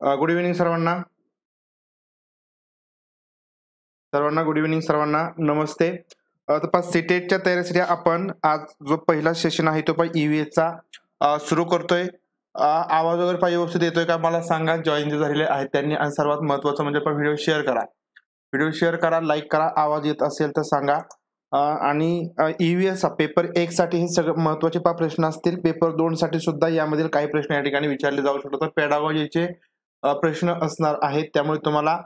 Good evening सर्वांना. Good evening सर्वांना नमस्ते. तर सीटेटच्या तयारीसाठी आपण आज जो पहिला सेशन आहे तो पण ईव्हीएसचा सुरू करतोय. आवाज वगैरे पाहिजे व्यवस्थित येतोय का मला सांगा. जॉईन जे झालेले आहेत त्यांनी. आणि सर्वात महत्वाचं म्हणजे पण व्हिडिओ शेअर करा, लाईक करा. आवाज येत असेल तर सांगा. आणि ईव्हीएस पेपर 1 साठी हे सगळं महत्वाचे प्रश्न असतील. पेपर 2 साठी सुद्धा यामधील काही प्रश्न या ठिकाणी विचारले जाऊ शकतात. पेडागॉजीचे प्रश्न असणार आहेत. त्यामुळे तुम्हाला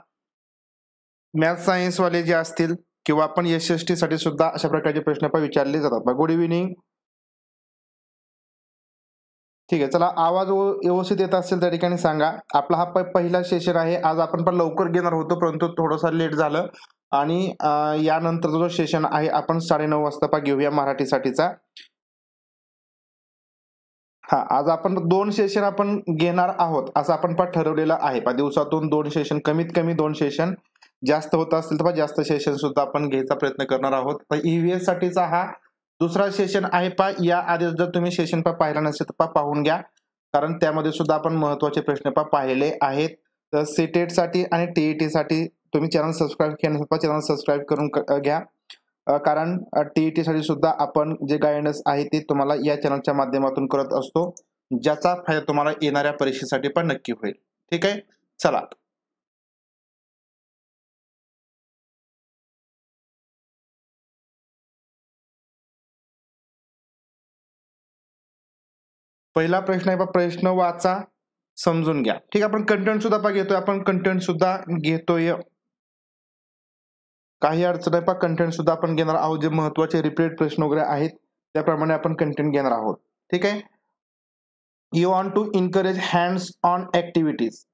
मॅथ सायन्स वाले जे असतील किंवा आपण एसएसटी साठी सुद्धा अशा प्रकारचे प्रश्न पण विचारले जातात. Good evening. ठीक आहे, चला आवाज व्यवस्थित येत असेल त्या ठिकाणी सांगा. आपला हा पहिला सेशन आहे. आज आपण पण लवकर घेणार होतो परंतु थोडंसं लेट झालं. आणि यानंतरचा जो सेशन आहे आपण 9:30 वाजता घेऊया मराठीसाठीचा. हा, आज आपण 2 सेशन आपण घेणार आहोत असं आपण पण ठरवलेलं आहे. दिवसातून 2 सेशन, कमीत कमी 2 सेशन. जास्त होत असतील तर जास्त सेशन सुद्धा आपण घ्यायचा प्रयत्न करणार आहोत. तर ईव्हीएस साठीचा हा दुसरा सेशन आहे. या आधी जर तुम्ही सेशन पाहिला नसेल तर पाहून घ्या, कारण त्यामध्ये सुद्धा आपण महत्वाचे प्रश्न पाहिले आहेत. तर सीटेट साठी आणि टीईटी साठी तुम्ही चॅनल सबस्क्राईब केलं नसेल तर चॅनल सबस्क्राईब करून घ्या. कारण टीईटी साठी सुद्धा आपण जे गायडन्स आहे ते तुम्हाला या चॅनलच्या माध्यमातून करत असतो, ज्याचा फायदा तुम्हाला येणाऱ्या परीक्षेसाठी पण नक्की होईल. ठीक आहे, चला. पहिला प्रश्न आहे, प्रश्न वाचा, समजून घ्या. ठीक आहे, आपण कंटेंट सुद्धा घेतोय. काही अडचण आहे, कंटेंट सुद्धा आपण घेणार आहोत. जे महत्वाचे रिपीट प्रश्न वगैरे आहेत त्याप्रमाणे आपण कंटेंट घेणार आहोत. ठीक आहे. You want to encourage hands on activities.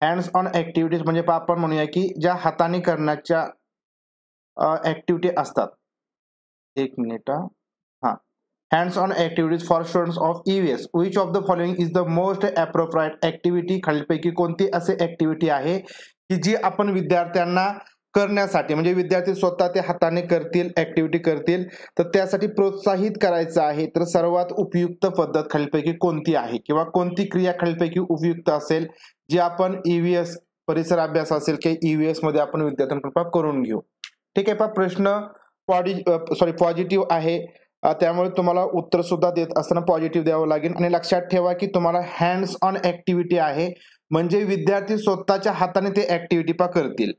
Hands on activities म्हणजे आपण म्हणूया की ज्या हाताने करण्याच्या ऍक्टिव्हिटी असतात. एक मिनिट. हा, hands on activities for students of EVS. Which of the following is the most appropriate activity. खालीलपैकी कोणती असे ऍक्टिव्हिटी आहे की जी आपण विद्यार्थ्यांना करण्यासाठी, म्हणजे विद्यार्थी स्वतः ते हाताने करतील, ऍक्टिव्हिटी करतील, तर त्यासाठी प्रोत्साहित करायचं आहे. तर सर्वात उपयुक्त पद्धत खालीलपैकी कोणती आहे किंवा कोणती क्रिया खालीलपैकी उपयुक्त असेल जी आपण ईव्हीएस परिसर अभ्यास असेल किंवा ईव्हीएस मध्ये आपण विद्यार्थ्यांकडून करून घेऊ. ठीक आहे. प्रश्न पॉझिटिव्ह आहे. त्यामुळे तुम्हाला उत्तर सुद्धा देत असताना पॉझिटिव्ह द्यावं लागेल. आणि लक्षात ठेवा की तुम्हाला हँड्स ऑन ऍक्टिव्हिटी आहे म्हणजे विद्यार्थी स्वतःच्या हाताने ते ऍक्टिव्हिटी करतील.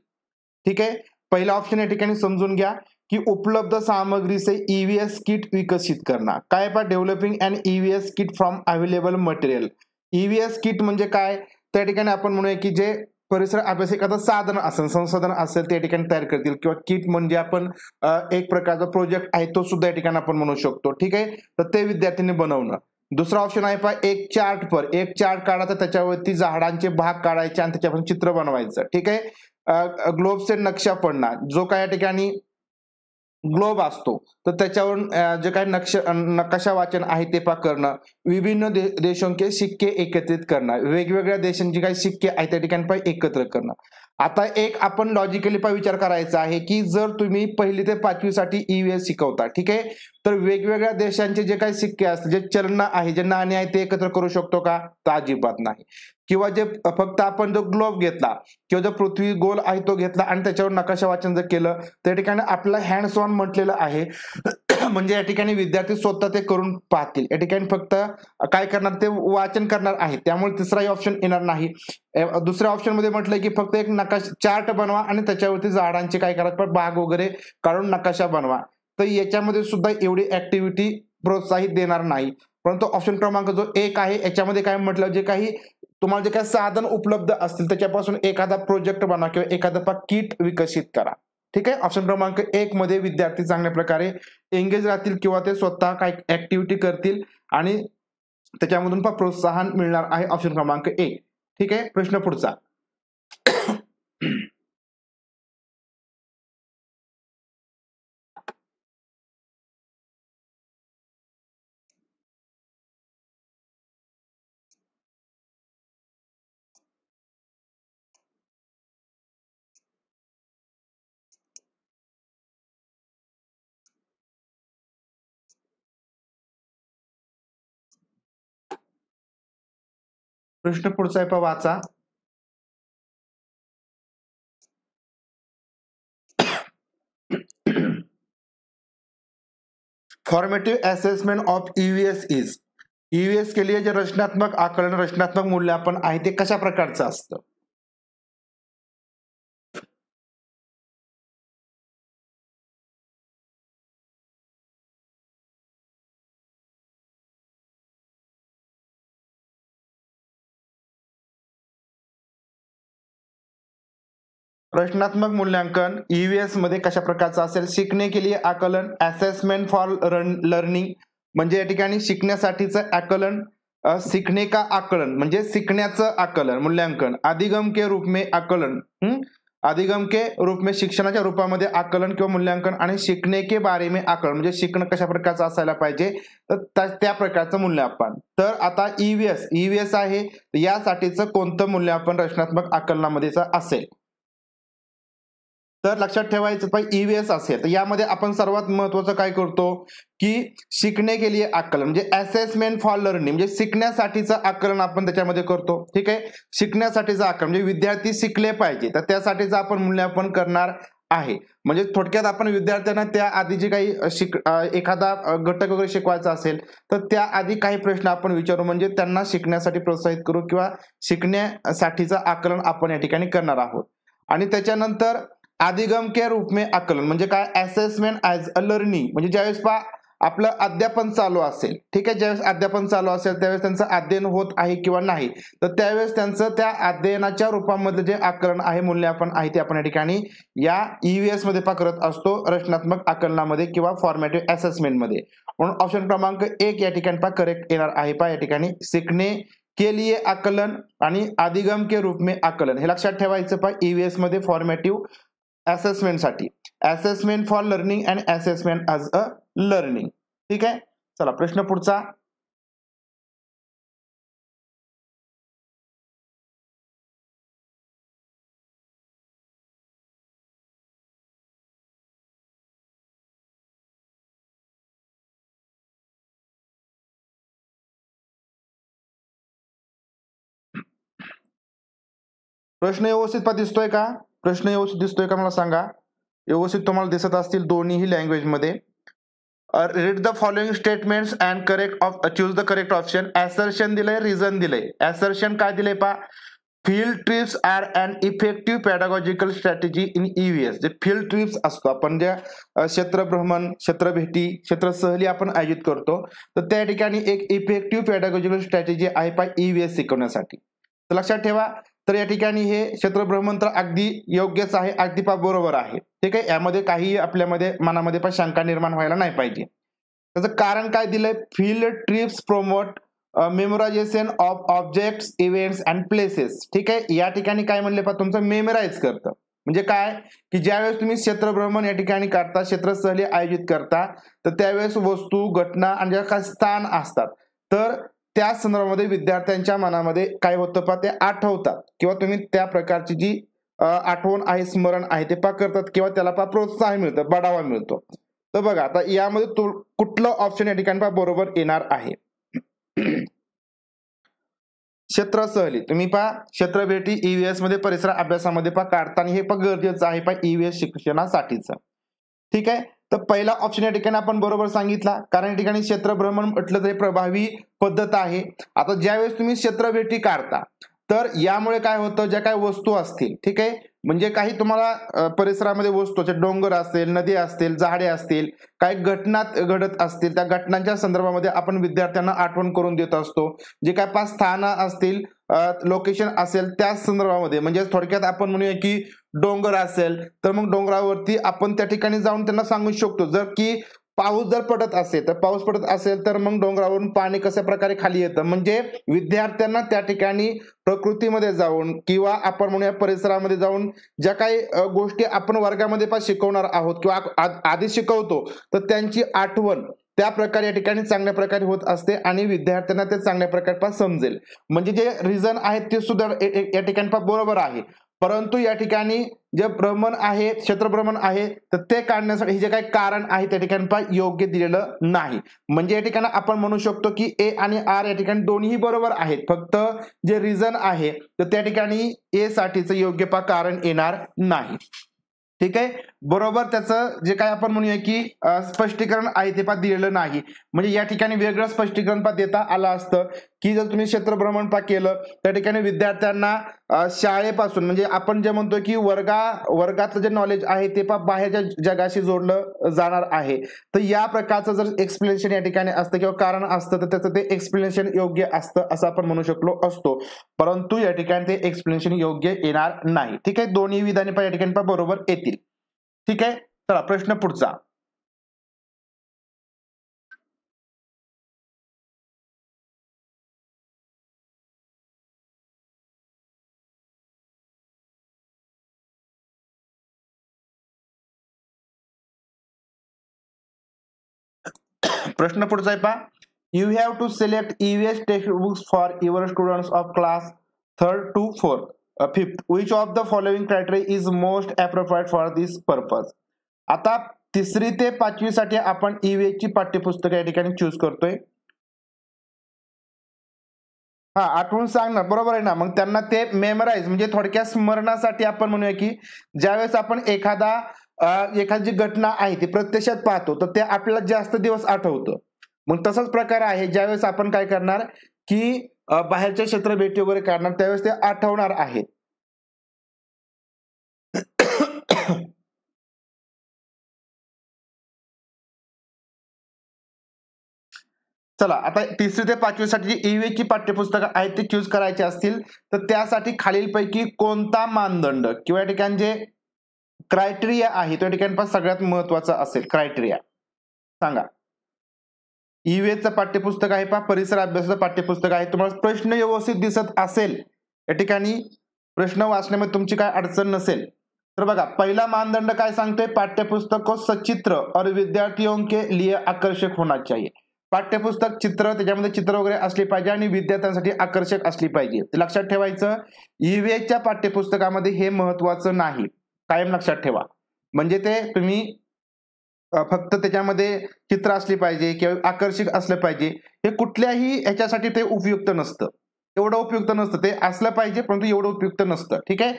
ठीक आहे. पहिला ऑप्शन या ठिकाणी समजून घ्या की उपलब्ध सामग्री से ईव्हीएस किट विकसित करणार. काय developing and EVS kit from available material. EVS kit म्हणजे काय, त्या ठिकाणी आपण म्हणूया की जे परिसर अभ्यास एखादं साधन असेल, संसाधन असेल ते ठिकाणी तयार करतील. किंवा किट म्हणजे आपण एक प्रकारचा प्रोजेक्ट आहे तो सुद्धा या ठिकाणी आपण म्हणू शकतो. ठीक आहे, तर ते विद्यार्थ्यांनी बनवणं. दुसरा ऑप्शन आहे एक चार्ट काढायचा, त्याच्यावरती झाडांचे भाग काढायचे आणि त्याच्यापासून चित्र बनवायचं. ठीक आहे. ग्लोबचे नक्षा पडणार, जो काय या ठिकाणी ग्लोब असतो तर त्याच्यावरून जे काही नकाशा वाचन आहे ते करणं. विभिन्न देशांचे सिक्के एकत्रित करणं, वेगवेगळ्या देशांचे काही सिक्के आहेत त्या ठिकाणी एकत्र करणं. आता एक आपण लॉजिकली विचार करायचा आहे की जर तुम्ही 1ली ते 5वी साठी ईव्हीएस शिकवता, ठीक आहे, तर वेगवेगळ्या देशांचे जे काही सिक्के असतात, जे चलन आहे, जे नाणे आहे ते एकत्र करू शकतो का, तर अजिबात नाही. किंवा जे फक्त आपण जो ग्लोब घेतला किंवा जो पृथ्वी गोल आहे तो घेतला आणि त्याच्यावर नकाशा वाचन जर केलं त्या ठिकाणी आपला हँड्स ऑन म्हटलेलं आहे. म्हणजे या ठिकाणी विद्यार्थी स्वतः ते करून पाहतील. या ठिकाणी फक्त काय करणार, ते वाचन करणार आहे. त्यामुळे तिसराही ऑप्शन येणार नाही. दुसऱ्या ऑप्शन मध्ये म्हटलंय की फक्त एक नकाशा चार्ट बनवा आणि त्याच्यावरती झाडांचे काय करा बाग वगैरे काढून नकाशा बनवा. तर याच्यामध्ये सुद्धा एवढी ऍक्टिव्हिटी प्रोत्साहित देणार नाही. परंतु ऑप्शन क्रमांक जो 1 आहे याच्यामध्ये काय म्हटलं, जे काही तुम्हाला जे काही साधन उपलब्ध असतील त्याच्यापासून एखादा प्रोजेक्ट बनवा किंवा एखादा किट विकसित करा. ठीक आहे. ऑप्शन क्रमांक 1 मध्ये विद्यार्थी चांगल्या प्रकारे एंगेज राहतील किंवा ते स्वतः काय ऍक्टिव्हिटी करतील आणि त्याच्यामधून प्रोत्साहन मिळणार आहे. ऑप्शन क्रमांक 1. ठीक आहे. प्रश्न पुढचा. प्रश्न पुढचा आहे वाचा. Formative assessment of EVS is, EVS के लिए जे रचनात्मक आकलन, रचनात्मक मूल्यांकन आहे ते कशा प्रकारचं असतं? रचनात्मक मूल्यांकन ईव्हीएस मध्ये कशा प्रकारचं असेल? शिकणे के लिए आकलन, असेसमेंट फॉर लर्निंग म्हणजे या ठिकाणी शिकण्यासाठीचं आकलन, सीखने का आकलन म्हणजे शिकण्याचं आकलन मूल्यांकन, अधिगम के रूप में आकलन, अधिगम के रूप में शिक्षणाच्या रूपामध्ये आकलन किंवा मूल्यांकन, आणि शिकणे के बारे में आकलन म्हणजे शिकणं कशा प्रकारचं असायला पाहिजे तर त्या प्रकारचं मूल्यांकन. तर आता ईव्हीएस आहे, यासाठीचं कोणतं मूल्यांकन रचनात्मक आकलनामध्येच असेल? तर लक्षात ठेवायचं पाहिजे ईव्हीएस असेल तर यामध्ये आपण सर्वात महत्वाचं काय करतो की शिकणे के लिए आकलन म्हणजे असेसमेंट फॉर लर्निंग म्हणजे शिकण्यासाठीचं आकलन आपण त्याच्यामध्ये करतो. ठीक आहे, शिकण्यासाठीचं आकलन म्हणजे विद्यार्थी शिकले पाहिजे तर त्यासाठीचं आपण मूल्यांकन करणार आहे. म्हणजे थोडक्यात आपण विद्यार्थ्यांना त्या आधी जे काही एखादा घटक वगैरे शिकवायचा असेल तर त्याआधी काही प्रश्न आपण विचारू म्हणजे त्यांना शिकण्यासाठी प्रोत्साहित करू किंवा शिकण्यासाठीचं आकलन आपण या ठिकाणी करणार आहोत. आणि त्याच्यानंतर अधिगम के रूप में आकलन म्हणजे काय? असेसमेंट ॲज अ लर्निंग म्हणजे ज्यावेळेस आपलं अध्यापन चालू असेल, ठीक आहे, ज्यावेळेस अध्यापन चालू असेल त्यावेळेस त्यांचं अध्ययन होत आहे किंवा नाही तर त्यावेळेस त्यांचं त्या अध्ययनाच्या रूपामध्ये जे आकलन आहे, मूल्यांकन आहे ते आपण या ठिकाणी या ईव्हीएस मध्ये करत असतो, रचनात्मक आकलनामध्ये किंवा फॉर्मेटिव्ह असेसमेंट मध्ये. म्हणून ऑप्शन क्रमांक 1 या ठिकाणी करेक्ट येणार आहे. या ठिकाणी शिकणे के लिए आकलन आणि अधिगम के रूप में आकलन हे लक्षात ठेवायचं ईव्हीएस मध्ये फॉर्मेटिव्ह असेसमेंट साठी, assessment for learning and assessment as a learning. ठीक आहे, चला प्रश्न पुढचा. प्रश्न व्यवस्थित दिसतोय का? प्रश्न व्यवस्थित दिसतोय का मला सांगा. व्यवस्थित तुम्हाला दिसत असतील दोन्ही लँग्वेज मध्ये. Read the following statements and correct of choose the correct option. Assertion दिलंय, रिझन दिलंय. असर्शन काय दिलंय field trips are an effective pedagogical strategy in EVS. जे फील्ड ट्रिप्स असतो आपण ज्या क्षेत्रभ्रमण, क्षेत्रभेटी, क्षेत्र सहली आपण आयोजित करतो तर त्या ठिकाणी एक इफेक्टिव्ह पॅडागॉजिकल स्ट्रॅटेजी आहे ईव्हीएस शिकवण्यासाठी. तर लक्षात ठेवा. तर या ठिकाणी हे क्षेत्रभ्रमण तर अगदी योग्यच आहे, अगदी बरोबर आहे. ठीक आहे, यामध्ये काही आपल्यामध्ये मनामध्ये शंका निर्माण व्हायला नाही पाहिजे. त्याचं कारण काय दिलंय? Field trips promote memorisation of objects, events and places. ठीक आहे, या ठिकाणी काय म्हणले तुमचं मेमोराइज करतं म्हणजे काय की ज्यावेळेस तुम्ही क्षेत्रभ्रमण या ठिकाणी करता, क्षेत्र सहली आयोजित करता तर त्यावेळेस वस्तू, घटना आणि ज्या काही स्थान असतात तर त्या संदर्भामध्ये विद्यार्थ्यांच्या मनामध्ये काय होतं ते आठवतात किंवा तुम्ही त्या प्रकारची जी आठवण आहे, स्मरण आहे ते करतात किंवा त्याला प्रोत्साहन मिळतं, बढावा मिळतो. तर बघा आता यामध्ये कुठलं ऑप्शन या ठिकाणी बरोबर येणार आहे? क्षेत्र सहली तुम्ही क्षेत्रभेटी ईव्हीएस मध्ये परिसर अभ्यासामध्ये काढताना हे गरजेचं आहे ईव्हीएस शिक्षणासाठीच. ठीक आहे, तर पहिला ऑप्शन या ठिकाणी आपण बरोबर सांगितला कारण या ठिकाणी क्षेत्रभ्रमण म्हटलं तरी प्रभावी पद्धत आहे. आता ज्यावेळेस तुम्ही क्षेत्रभेटी काढता तर यामुळे काय होतं, ज्या काही वस्तू असतील, ठीक आहे, म्हणजे काही तुम्हाला परिसरामध्ये वस्तू डोंगर असतील, नदी असतील, झाडे असतील, काही घटना घडत असतील त्या घटनांच्या संदर्भामध्ये आपण विद्यार्थ्यांना आठवण करून देत असतो. जे काय 5 स्थानं असतील, लोकेशन असेल त्या संदर्भामध्ये म्हणजे थोडक्यात आपण म्हणूया की डोंगर असेल तर मग डोंगरावरती आपण त्या ठिकाणी जाऊन त्यांना सांगू शकतो. जर की पाऊस जर पडत असेल तर मग डोंगरावरून पाणी कशा प्रकारे खाली येतं म्हणजे विद्यार्थ्यांना त्या ठिकाणी प्रकृतीमध्ये जाऊन किंवा आपण म्हणूया परिसरामध्ये जाऊन ज्या काही गोष्टी आपण वर्गामध्ये शिकवणार आहोत किंवा आधी शिकवतो तर त्यांची आठवण त्या प्रकारे या ठिकाणी चांगल्या प्रकारे होत असते आणि विद्यार्थ्यांना ते चांगल्या प्रकारे समजेल. म्हणजे जे रिझन आहेत ते सुद्धा या ठिकाणी बरोबर आहे, परंतु या ठिकाणी जे भ्रमण आहे, क्षेत्रभ्रमण आहे तर ते काढण्यासाठी जे काही कारण आहे त्या ठिकाणी योग्य दिलेलं नाही. म्हणजे या ठिकाणी आपण म्हणू शकतो की ए आणि आर या ठिकाणी दोन्ही बरोबर आहेत, फक्त जे रिझन आहे तर त्या ठिकाणी ए साठीचं योग्य कारण येणार नाही. ठीक आहे, बरोबर त्याचं जे काय आपण म्हणूया की स्पष्टीकरण आहे ते दिलेलं नाही. म्हणजे या ठिकाणी वेगळं स्पष्टीकरण देता आलं असतं की जर तुम्ही क्षेत्र भ्रमणपात केलं त्या ठिकाणी विद्यार्थ्यांना शाळेपासून म्हणजे आपण जे म्हणतो की वर्गातलं जे नॉलेज आहे ते बाहेरच्या जगाशी जोडलं जाणार आहे. तर या प्रकारचं जर एक्सप्लेनेशन या ठिकाणी असतं किंवा कारण असतं तर त्याचं ते एक्सप्लेनेशन योग्य असतं असं आपण म्हणू शकलो असतो. परंतु या ठिकाणी ते एक्सप्लेनेशन योग्य येणार नाही. ठीक आहे, दोन्ही विधाने या ठिकाणी बरोबर येतील. ठीक आहे, चला प्रश्न पुढचा. प्रश्न पुढचा आहे पहा. You have to select EVS textbooks for your students of class 3rd to 5th. Which of the following criteria is most appropriate for this purpose? आता 3री ते 5वी साठी आपण EVS ची पाठ्यपुस्तक या ठिकाणी चूज करतोय. हा, आठवून सांगणार, बरोबर आहे ना. मग त्यांना ते मेमराईज म्हणजे थोडक्यात स्मरणासाठी आपण म्हणूया की ज्यावेळेस आपण एखादी घटना आहे ती प्रत्यक्षात पाहतो तर ते आपल्याला जास्त दिवस आठवतं. मग तसाच प्रकार आहे ज्यावेळेस आपण काय करणार की बाहेरच्या क्षेत्र भेटी वगैरे करणार त्यावेळेस ते आठवणार आहे. चला आता 3री ते 5वी साठी जी EVS ची पाठ्यपुस्तकं आहेत ती चूज करायची असतील तर त्यासाठी खालीलपैकी कोणता मानदंड किंवा या ठिकाणी जे क्रायटेरिया आहे त्या ठिकाणी सगळ्यात महत्वाचा असेल. क्रायटेरिया सांगा. EVS चं पाठ्यपुस्तक आहे पहा, परिसर अभ्यासाचं पाठ्यपुस्तक आहे. तुम्हाला प्रश्न व्यवस्थित दिसत असेल या ठिकाणी प्रश्न वाचण्यामध्ये तुमची काय अडचण नसेल तर बघा, पहिला मानदंड काय सांगतोय, पाठ्यपुस्तक को सचित्र और विद्यार्थियों के लिए आकर्षक होना चाहिए. पाठ्यपुस्तक चित्र त्याच्यामध्ये चित्र वगैरे असली पाहिजे आणि विद्यार्थ्यांसाठी आकर्षक असली पाहिजे. ते लक्षात ठेवायचं. EVS च्या पाठ्यपुस्तकामध्ये हे महत्वाचं नाही, कायम लक्षात ठेवा. म्हणजे ते तुम्ही फक्त त्याच्यामध्ये चित्र असली पाहिजे किंवा आकर्षक असलं पाहिजे हे कुठल्याही ह्याच्यासाठी ते उपयुक्त नसतं. एवढं उपयुक्त नसतं. ते असलं पाहिजे परंतु एवढं उपयुक्त नसतं. ठीक आहे.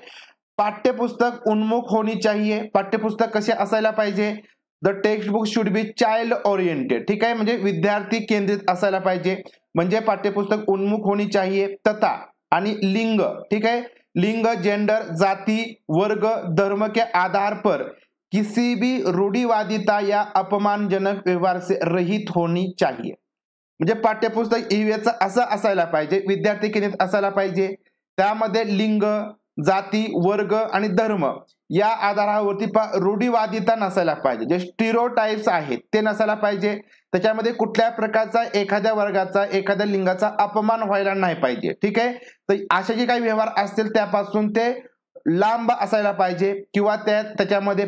पाठ्यपुस्तक उन्मुख होनी चाहिए. पाठ्यपुस्तक कसे असायला पाहिजे, the text book should be child oriented. ठीक आहे, म्हणजे विद्यार्थी केंद्रित असायला पाहिजे. म्हणजे पाठ्यपुस्तक उन्मुख होनी चाहिए. तथा आणि लिंग, ठीक आहे, लिंग, जेंडर, जाति, वर्ग, धर्म के आधार पर किसी भी रूढ़िवादिता या अपमानजनक व्यवहार से रहित होनी चाहिए. म्हणजे पाठ्यपुस्तक EVS असं असायला पाहिजे, विद्यार्थी केंद्रित असायला पाहिजे. त्यामध्ये लिंग, जाती, वर्ग आणि धर्म या आधारावरती रूढीवादिता नसायला पाहिजे. जे स्टिरियोटाइप्स आहेत ते नसायला पाहिजे. त्याच्यामध्ये कुठल्या प्रकारचा एखाद्या वर्गाचा एखाद्या लिंगाचा अपमान व्हायला नाही पाहिजे. ठीक आहे, तर असे जे काही व्यवहार असतील त्यापासून ते लांब असायला पाहिजे किंवा त्याच्यामध्ये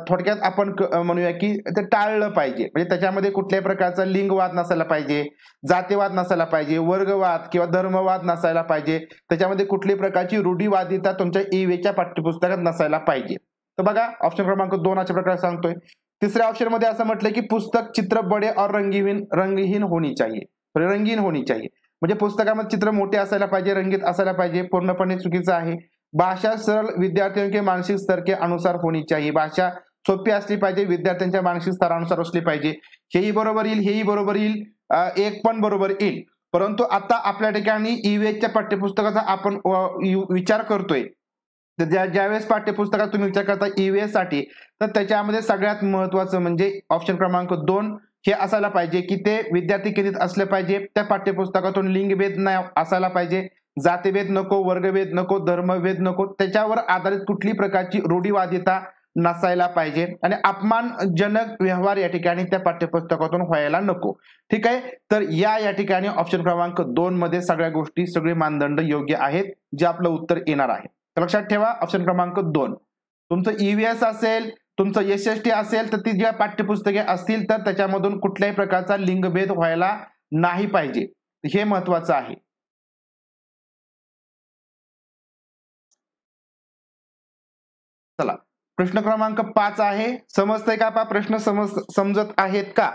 थोडक्यात आपण म्हणूया की ते टाळलं पाहिजे. म्हणजे त्याच्यामध्ये कुठल्याही प्रकारचा लिंगवाद नसायला पाहिजे, जातीवाद नसायला पाहिजे, वर्गवाद किंवा धर्मवाद नसायला पाहिजे. त्याच्यामध्ये कुठल्याही प्रकारची रूढीवादिता तुमच्या EVSच्या पाठ्यपुस्तकात नसायला पाहिजे. तर बघा, ऑप्शन क्रमांक 2 अशा प्रकारे सांगतोय. तिसऱ्या ऑप्शन मध्ये असं म्हटलंय की पुस्तक चित्र बडे और रंगहीन होनी चाहिए. रंगीन होनी चाहिए म्हणजे पुस्तकामध्ये चित्र मोठे असायला पाहिजे, रंगीत असायला पाहिजे, पूर्णपणे चुकीचं आहे. भाषा सरळ विद्यार्थियों के मानसिक स्तर के अनुसार होनी चाहिए. भाषा सोपी असली पाहिजे, विद्यार्थ्यांच्या मानसिक स्तरानुसार असली पाहिजे. हेही बरोबर येईल, हेही बरोबर येईल, एक पण बरोबर येईल. परंतु आता आपल्या ठिकाणी EVSच्या पाठ्यपुस्तकाचा आपण विचार करतोय. तर ज्यावेळेस पाठ्यपुस्तकात तुम्ही विचार करता EVS साठी तर त्याच्यामध्ये सगळ्यात महत्वाचं म्हणजे ऑप्शन क्रमांक 2 हे असायला पाहिजे की ते विद्यार्थी केंद्रित असले पाहिजे. त्या पाठ्यपुस्तकातून लिंगभेद नाही असायला पाहिजे, जातीभेद नको, वर्गभेद नको, धर्मभेद नको, त्याच्यावर आधारित कुठली प्रकारची रूढीवादिता नसायला पाहिजे आणि अपमानजनक व्यवहार या ठिकाणी त्या पाठ्यपुस्तकातून व्हायला नको. ठीक आहे, तर या ठिकाणी ऑप्शन क्रमांक 2 मध्ये सगळ्या गोष्टी सगळे मानदंड योग्य आहेत, जे आपलं उत्तर येणार आहे. तर लक्षात ठेवा, ऑप्शन क्रमांक 2 तुमचं EVS असेल, तुमचं SST असेल तर ती ज्या पाठ्यपुस्तके असतील तर त्याच्यामधून कुठल्याही प्रकारचा लिंगभेद व्हायला नाही पाहिजे, हे महत्वाचं आहे. चला, प्रश्न क्रमांक 5 आहे. समजतंय का? प्रश्न समजत आहेत का?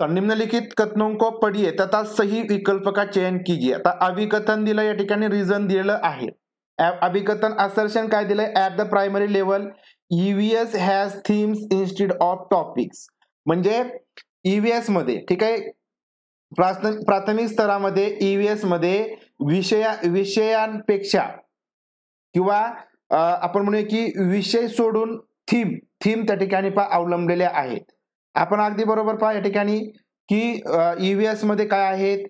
तो निम्नलिखित कथनों को पढ़िए तथा सही विकल्प का चयन कीजिए. आता अभिकथन दिलं, या ठिकाणी रिझन दिलेलं आहे. अभिकथन असर्शन काय दिलंय, at the primary level EVS has themes instead of topics. म्हणजे ईव्हीएस मध्ये, ठीक आहे, प्राथमिक स्तरामध्ये ईव्हीएस मध्ये विषयांपेक्षा किंवा आपण म्हणूया की विषय सोडून थीम त्या ठिकाणी अवलंबलेले आहेत. आपण अगदी बरोबर या ठिकाणी की ईव्हीएस मध्ये काय आहेत,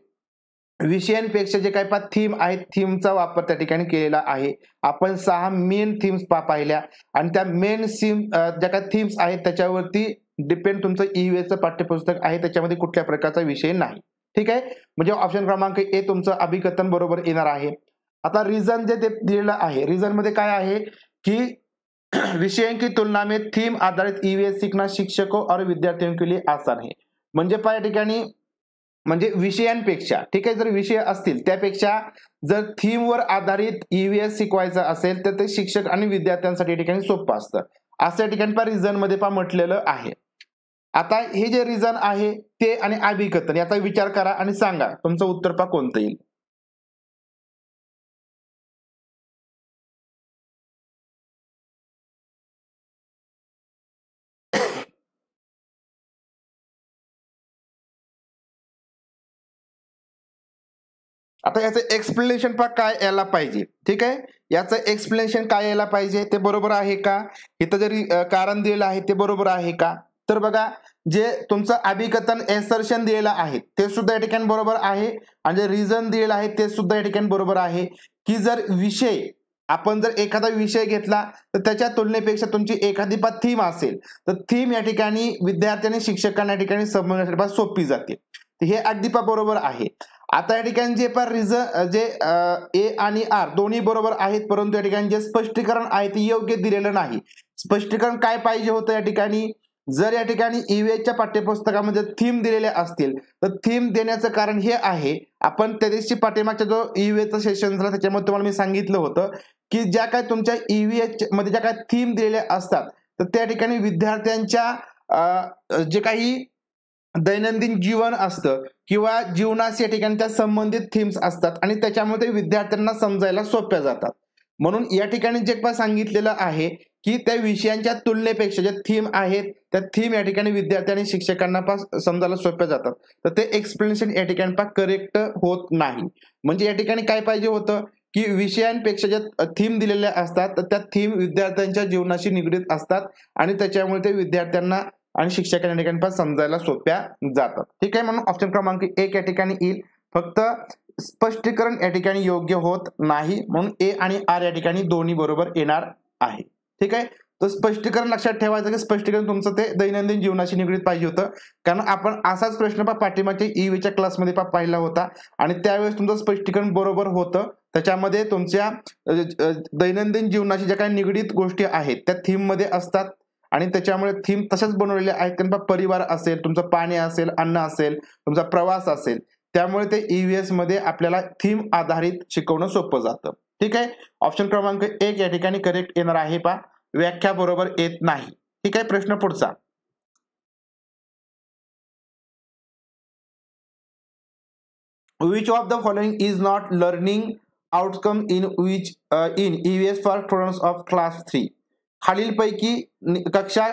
विषयांपेक्षा जे काही थीम आहेत, थीमचा वापर त्या ठिकाणी केलेला आहे. आपण 6 मेन थीम्स पाहिल्या आणि त्या मेन ज्या काही थीम्स आहेत त्याच्यावरती डिपेंड तुमचं ईव्हीएसचं पाठ्यपुस्तक आहे, त्याच्यामध्ये कुठल्या प्रकारचा विषय नाही. ठीक आहे, म्हणजे ऑप्शन क्रमांक ए तुमचं अभिकथन बरोबर येणार आहे. आता रिझन जे दिलेलं आहे, रिझन मध्ये काय आहे की विषयों की तुलना में थीम आधारित ईवीएस सीखना शिक्षकों और विद्यार्थियों के लिए आसान है. म्हणजे या ठिकाणी म्हणजे विषयांपेक्षा, ठीक आहे, जर विषय असतील त्यापेक्षा जर थीमवर आधारित ईव्हीएस शिकवायचं असेल तर ते शिक्षक आणि विद्यार्थ्यांसाठी या ठिकाणी सोपं असतं, असं या ठिकाणी रिझन मध्ये म्हटलेलं आहे. आता हे जे रिझन आहे ते आणि अभिकथन याचा विचार करा आणि सांगा तुमचं उत्तर कोणतं येईल. आता याचं एक्सप्लेनेशन काय यायला पाहिजे, ठीक आहे, याचं एक्सप्लेनेशन काय यायला पाहिजे, ते बरोबर आहे का, इथं जरी कारण दिलेलं आहे ते बरोबर आहे का. तर बघा, जे तुमचं अभिकथन एसर्शन दिलेलं आहे ते सुद्धा या ठिकाणी बरोबर आहे आणि जे रिझन दिलेलं आहे ते सुद्धा या ठिकाणी बरोबर आहे. की जर विषय आपण जर एखादा विषय घेतला तर त्याच्या तुलनेपेक्षा तुमची एखादी थीम असेल तर थीम या ठिकाणी विद्यार्थ्यांनी शिक्षकांना या ठिकाणी समजण्यासाठी सोपी जाते. हे अगदी बरोबर आहे. आता या ठिकाणी जे रिझन जे ए आणि आर दोन्ही बरोबर आहेत, परंतु या ठिकाणी जे स्पष्टीकरण आहे ते योग्य दिलेलं नाही. स्पष्टीकरण काय पाहिजे होतं या ठिकाणी, जर या ठिकाणी ईव्हीएसच्या पाठ्यपुस्तकामध्ये थीम दिलेले असतील तर थीम देण्याचं कारण हे आहे, आपण त्या दिवशी पाठीमागच्या जो ईव्हीएसचं सेशन झाला त्याच्यामध्ये तुम्हाला मी सांगितलं होतं की ज्या काय तुमच्या ईव्हीएस मध्ये ज्या काय थीम दिलेल्या असतात तर त्या ठिकाणी विद्यार्थ्यांच्या जे काही दैनंदिन जीवन असतं किंवा जीवनाशी या ठिकाणी त्या संबंधित थीम्स असतात आणि त्याच्यामध्ये विद्यार्थ्यांना समजायला सोप्या जातात. म्हणून या ठिकाणी जे सांगितलेलं आहे की त्या विषयांच्या तुलनेपेक्षा ज्या थीम आहेत त्या थीम या ठिकाणी विद्यार्थ्यांनी शिक्षकांना समजायला सोप्या जातात, तर ते एक्सप्लेनेशन या ठिकाणी करेक्ट होत नाही. म्हणजे या ठिकाणी काय पाहिजे होतं की विषयांपेक्षा ज्या थीम दिलेल्या असतात तर त्या थीम विद्यार्थ्यांच्या जीवनाशी निगडीत असतात आणि त्याच्यामुळे ते विद्यार्थ्यांना आणि शिक्षकांना या ठिकाणी समजायला सोप्या जातात. ठीक आहे, म्हणून ऑप्शन क्रमांक 1 या ठिकाणी येईल. फक्त स्पष्टीकरण या ठिकाणी योग्य होत नाही, म्हणून ए आणि आर या ठिकाणी दोन्ही बरोबर येणार आहे. ठीक आहे, तर स्पष्टीकरण लक्षात ठेवायचं की स्पष्टीकरण तुमचं ते दैनंदिन जीवनाशी निगडीत पाहिजे होतं, कारण आपण असाच प्रश्न पाठीमागच्या ईव्हीच्या क्लासमध्ये पाहिला होता आणि त्यावेळेस तुमचं स्पष्टीकरण बरोबर होतं. त्याच्यामध्ये तुमच्या दैनंदिन जीवनाशी ज्या काही निगडीत गोष्टी आहेत त्या थीम मध्ये असतात आणि त्याच्यामुळे थीम तशाच बनवलेल्या आहेत. त्यांना परिवार असेल, तुमचं पाणी असेल, अन्न असेल, तुमचा प्रवास असेल, त्यामुळे ते ईव्हीएस मध्ये आपल्याला थीम आधारित शिकवणं सोपं जातं. ठीक आहे, ऑप्शन क्रमांक 1 या ठिकाणी करेक्ट येणार आहे. व्याख्या बरोबर येत नाही. ठीक आहे, प्रश्न पुढचा. Which of the following is not learning outcome in EVS for students of class 3? खालीलपैकी कक्षा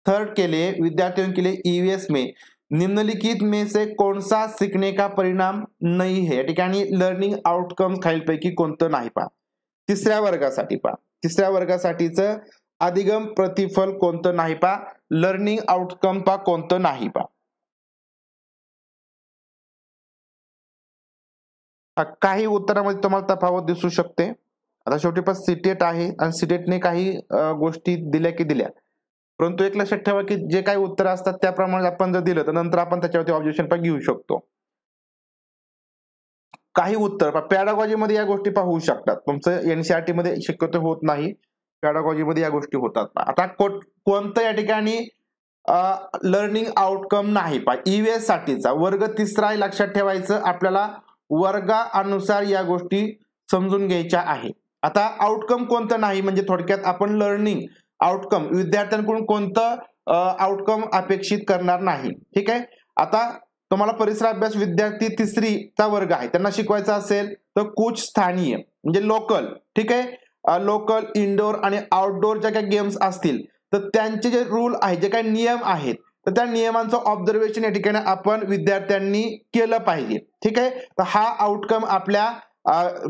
3 के लिए विद्यार्थियों के लिए ईवीएस में निम्नलिखित में से कौन सा सीखने का परिणाम नहीं है. या ठिकाणी लर्निंग आउटकम खालीलपैकी कोणतं नाही. तिसऱ्या वर्गासाठीचं अधिगम प्रतिफल कोणतं नाही. लर्निंग आउटकम कोणतं नाही. काही उत्तरामध्ये तुम्हाला तफावत दिसू शकते. आता शेवटी सीटेट आहे आणि सीटेटने काही गोष्टी दिल्या, परंतु एक लक्षात ठेवा की जे काही उत्तर असतात त्याप्रमाणे आपण जर दिलं तर नंतर आपण त्याच्यावरती ऑब्जेक्शन घेऊ शकतो. काही उत्तर पॅडागॉजी मध्ये या गोष्टी होऊ शकतात, तुमचं एनसीईआरटी मध्ये शक्यतो होत नाही, पॅडागॉजी मध्ये या गोष्टी होतात. आता कोणतं या ठिकाणी लर्निंग आउटकम नाही. ईव्हीएस साठीचा वर्ग 3 लक्षात ठेवायचं, आपल्याला वर्गानुसार या गोष्टी समजून घ्यायच्या आहेत. आता आउटकम कोणतं नाही म्हणजे थोडक्यात आपण लर्निंग आउटकम विद्यार्थ्यांकडून कोणतं आउटकम अपेक्षित करणार नाही. ठीक आहे, आता तुम्हाला परिसर अभ्यास विद्यार्थी तिसरीचा वर्ग आहे, त्यांना शिकवायचा असेल तर कुछ स्थानीय म्हणजे लोकल, ठीक आहे, लोकल इनडोअर आणि आउटडोअर ज्या काही गेम्स असतील तर त्यांचे जे रूल आहेत, जे काही नियम आहेत, तर त्या नियमांचं ऑब्झर्वेशन या ठिकाणी आपण विद्यार्थ्यांनी केलं पाहिजे. ठीक आहे, तर हा आउटकम आपल्या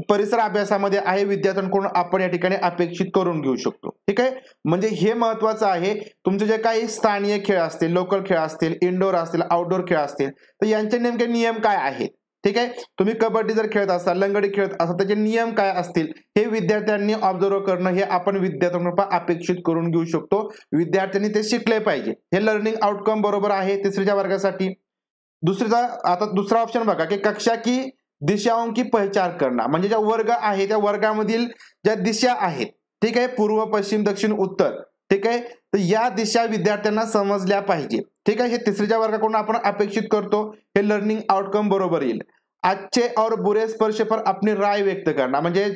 परिसर अभ्यासामध्ये आहे, विद्यार्थ्यांकडून आपण या ठिकाणी अपेक्षित करून घेऊ शकतो. ठीक आहे, म्हणजे हे महत्वाचं आहे. तुमचे जे काही स्थानिक खेळ असतील, लोकल खेळ असतील, इनडोअर असतील, आउटडोअर खेळ असतील, तर यांचे नेमके नियम काय आहेत. ठीक आहे, तुम्ही कबड्डी जर खेळत असाल, लंगडी खेळत असाल, त्याचे नियम काय असतील हे विद्यार्थ्यांनी ऑब्झर्व करणं हे आपण विद्यार्थ्यांकडून अपेक्षित करून घेऊ शकतो. विद्यार्थ्यांनी ते शिकले पाहिजे. हे लर्निंग आउटकम बरोबर आहे तिसरीच्या वर्गासाठी. आता दुसरा ऑप्शन बघा की कक्षा की दिशाओं की पहचान करना, म्हणजे ज्या वर्ग आहे त्या वर्गामधील ज्या दिशा आहेत, ठीक आहे, पूर्व पश्चिम दक्षिण उत्तर, ठीक आहे, तर या दिशा विद्यार्थ्यांना समजल्या पाहिजे. ठीक आहे, हे तिसरीच्या वर्गाकडून आपण अपेक्षित करतो. हे लर्निंग आउटकम बरोबर येईल. अच्छे और बुरे स्पर्श पर अपनी राय व्यक्त करना, म्हणजे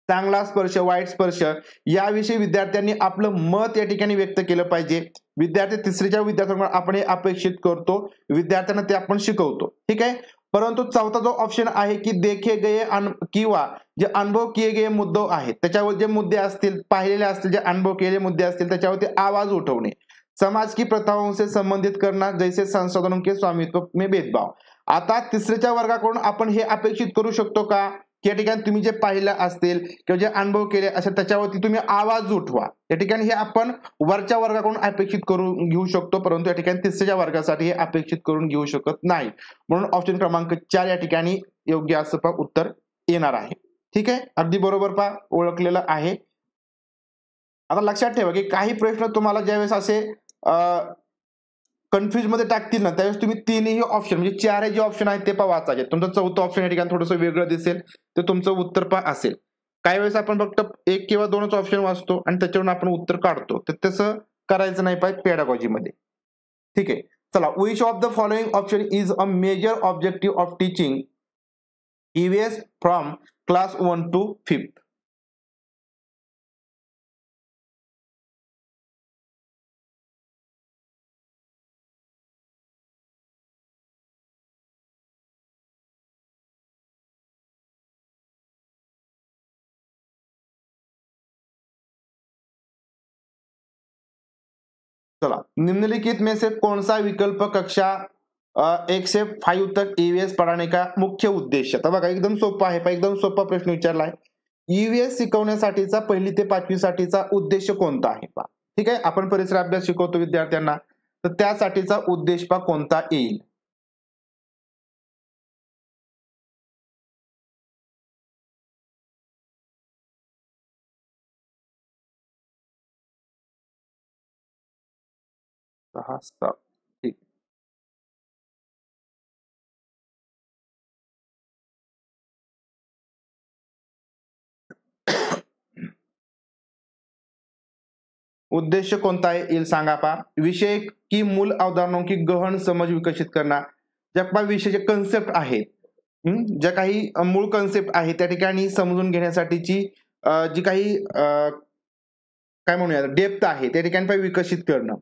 चांगला स्पर्श वाईट स्पर्श याविषयी विद्यार्थ्यांनी आपलं मत या ठिकाणी व्यक्त केलं पाहिजे. विद्यार्थी तिसरीच्या विद्यार्थ्यांकडून आपण हे अपेक्षित करतो, विद्यार्थ्यांना ते आपण शिकवतो. ठीक आहे, परंतु चौथा जो ऑप्शन आहे की देखे गए किंवा जे अनुभव किए गए मुद्दे आहेत त्याच्यावर जे मुद्दे असतील, पाहिलेले असतील, जे अनुभव केलेले मुद्दे असतील त्याच्यावरती आवाज उठवणे, समाज की प्रथाओं से संबंधित करना, जैसे संसाधनों के स्वामित्व में भेदभाव. आता तिसरीच्या वर्गाकडून आपण हे अपेक्षित करू शकतो का की या ठिकाणी तुम्ही जे पाहिलं असतील किंवा जे अनुभव केले असेल त्याच्यावरती तुम्ही आवाज उठवा. या ठिकाणी हे आपण वरच्या वर्गाकडून अपेक्षित करून घेऊ शकतो, परंतु या ठिकाणी तिसऱ्या वर्गासाठी हे अपेक्षित करून घेऊ शकत नाही. म्हणून ऑप्शन क्रमांक 4 या ठिकाणी योग्य असं उत्तर येणार आहे. ठीक आहे, अगदी बरोबर ओळखलेलं आहे. आता लक्षात ठेवा की काही प्रश्न तुम्हाला ज्यावेळेस असे कन्फ्युज मध्ये टाकतील ना, त्यावेळेस तुम्ही तीनही ऑप्शन म्हणजे चारही जे ऑप्शन आहेत ते वाचायचे. तुमचं चौथं ऑप्शन या ठिकाणी थोडंसं वेगळं दिसेल, तर तुमचं उत्तर असेल. काही वेळेस आपण फक्त एक किंवा दोनच ऑप्शन वाचतो आणि त्याच्यावरून आपण उत्तर काढतो, तर तसं करायचं नाही पाहिजे पेडागॉजी मध्ये. ठीक आहे, चला. Which of the following option is a major objective of teaching EVS from class 1 to 5th? चला, निम्नलिखित में से कौन सा विकल्प कक्षा 1 से 5 तक ईवीएस पढ़ाने का मुख्य उद्देश. तर बघा एकदम सोपा आहे, एकदम सोपा प्रश्न विचारलाय. ईव्हीएस शिकवण्यासाठीचा 1ली ते 5वी साठीचा उद्देश कोणता आहे पहा. ठीक आहे, आपण परिसर अभ्यास शिकवतो विद्यार्थ्यांना, तर त्यासाठीचा उद्देश पहा कोणता येईल. सहा सात. ठीक. उद्देश्य कोणता आहे येईल सांगा पहा. विषय की मूल अवधारणाओं की गहन समज विकसित करणार. ज्या पहा विषयाचे कन्सेप्ट आहेत, ज्या काही मूळ कन्सेप्ट आहे त्या ठिकाणी समजून घेण्यासाठीची जी काही काय म्हणूया डेप्थ आहे त्या ठिकाणी पण विकसित करणं.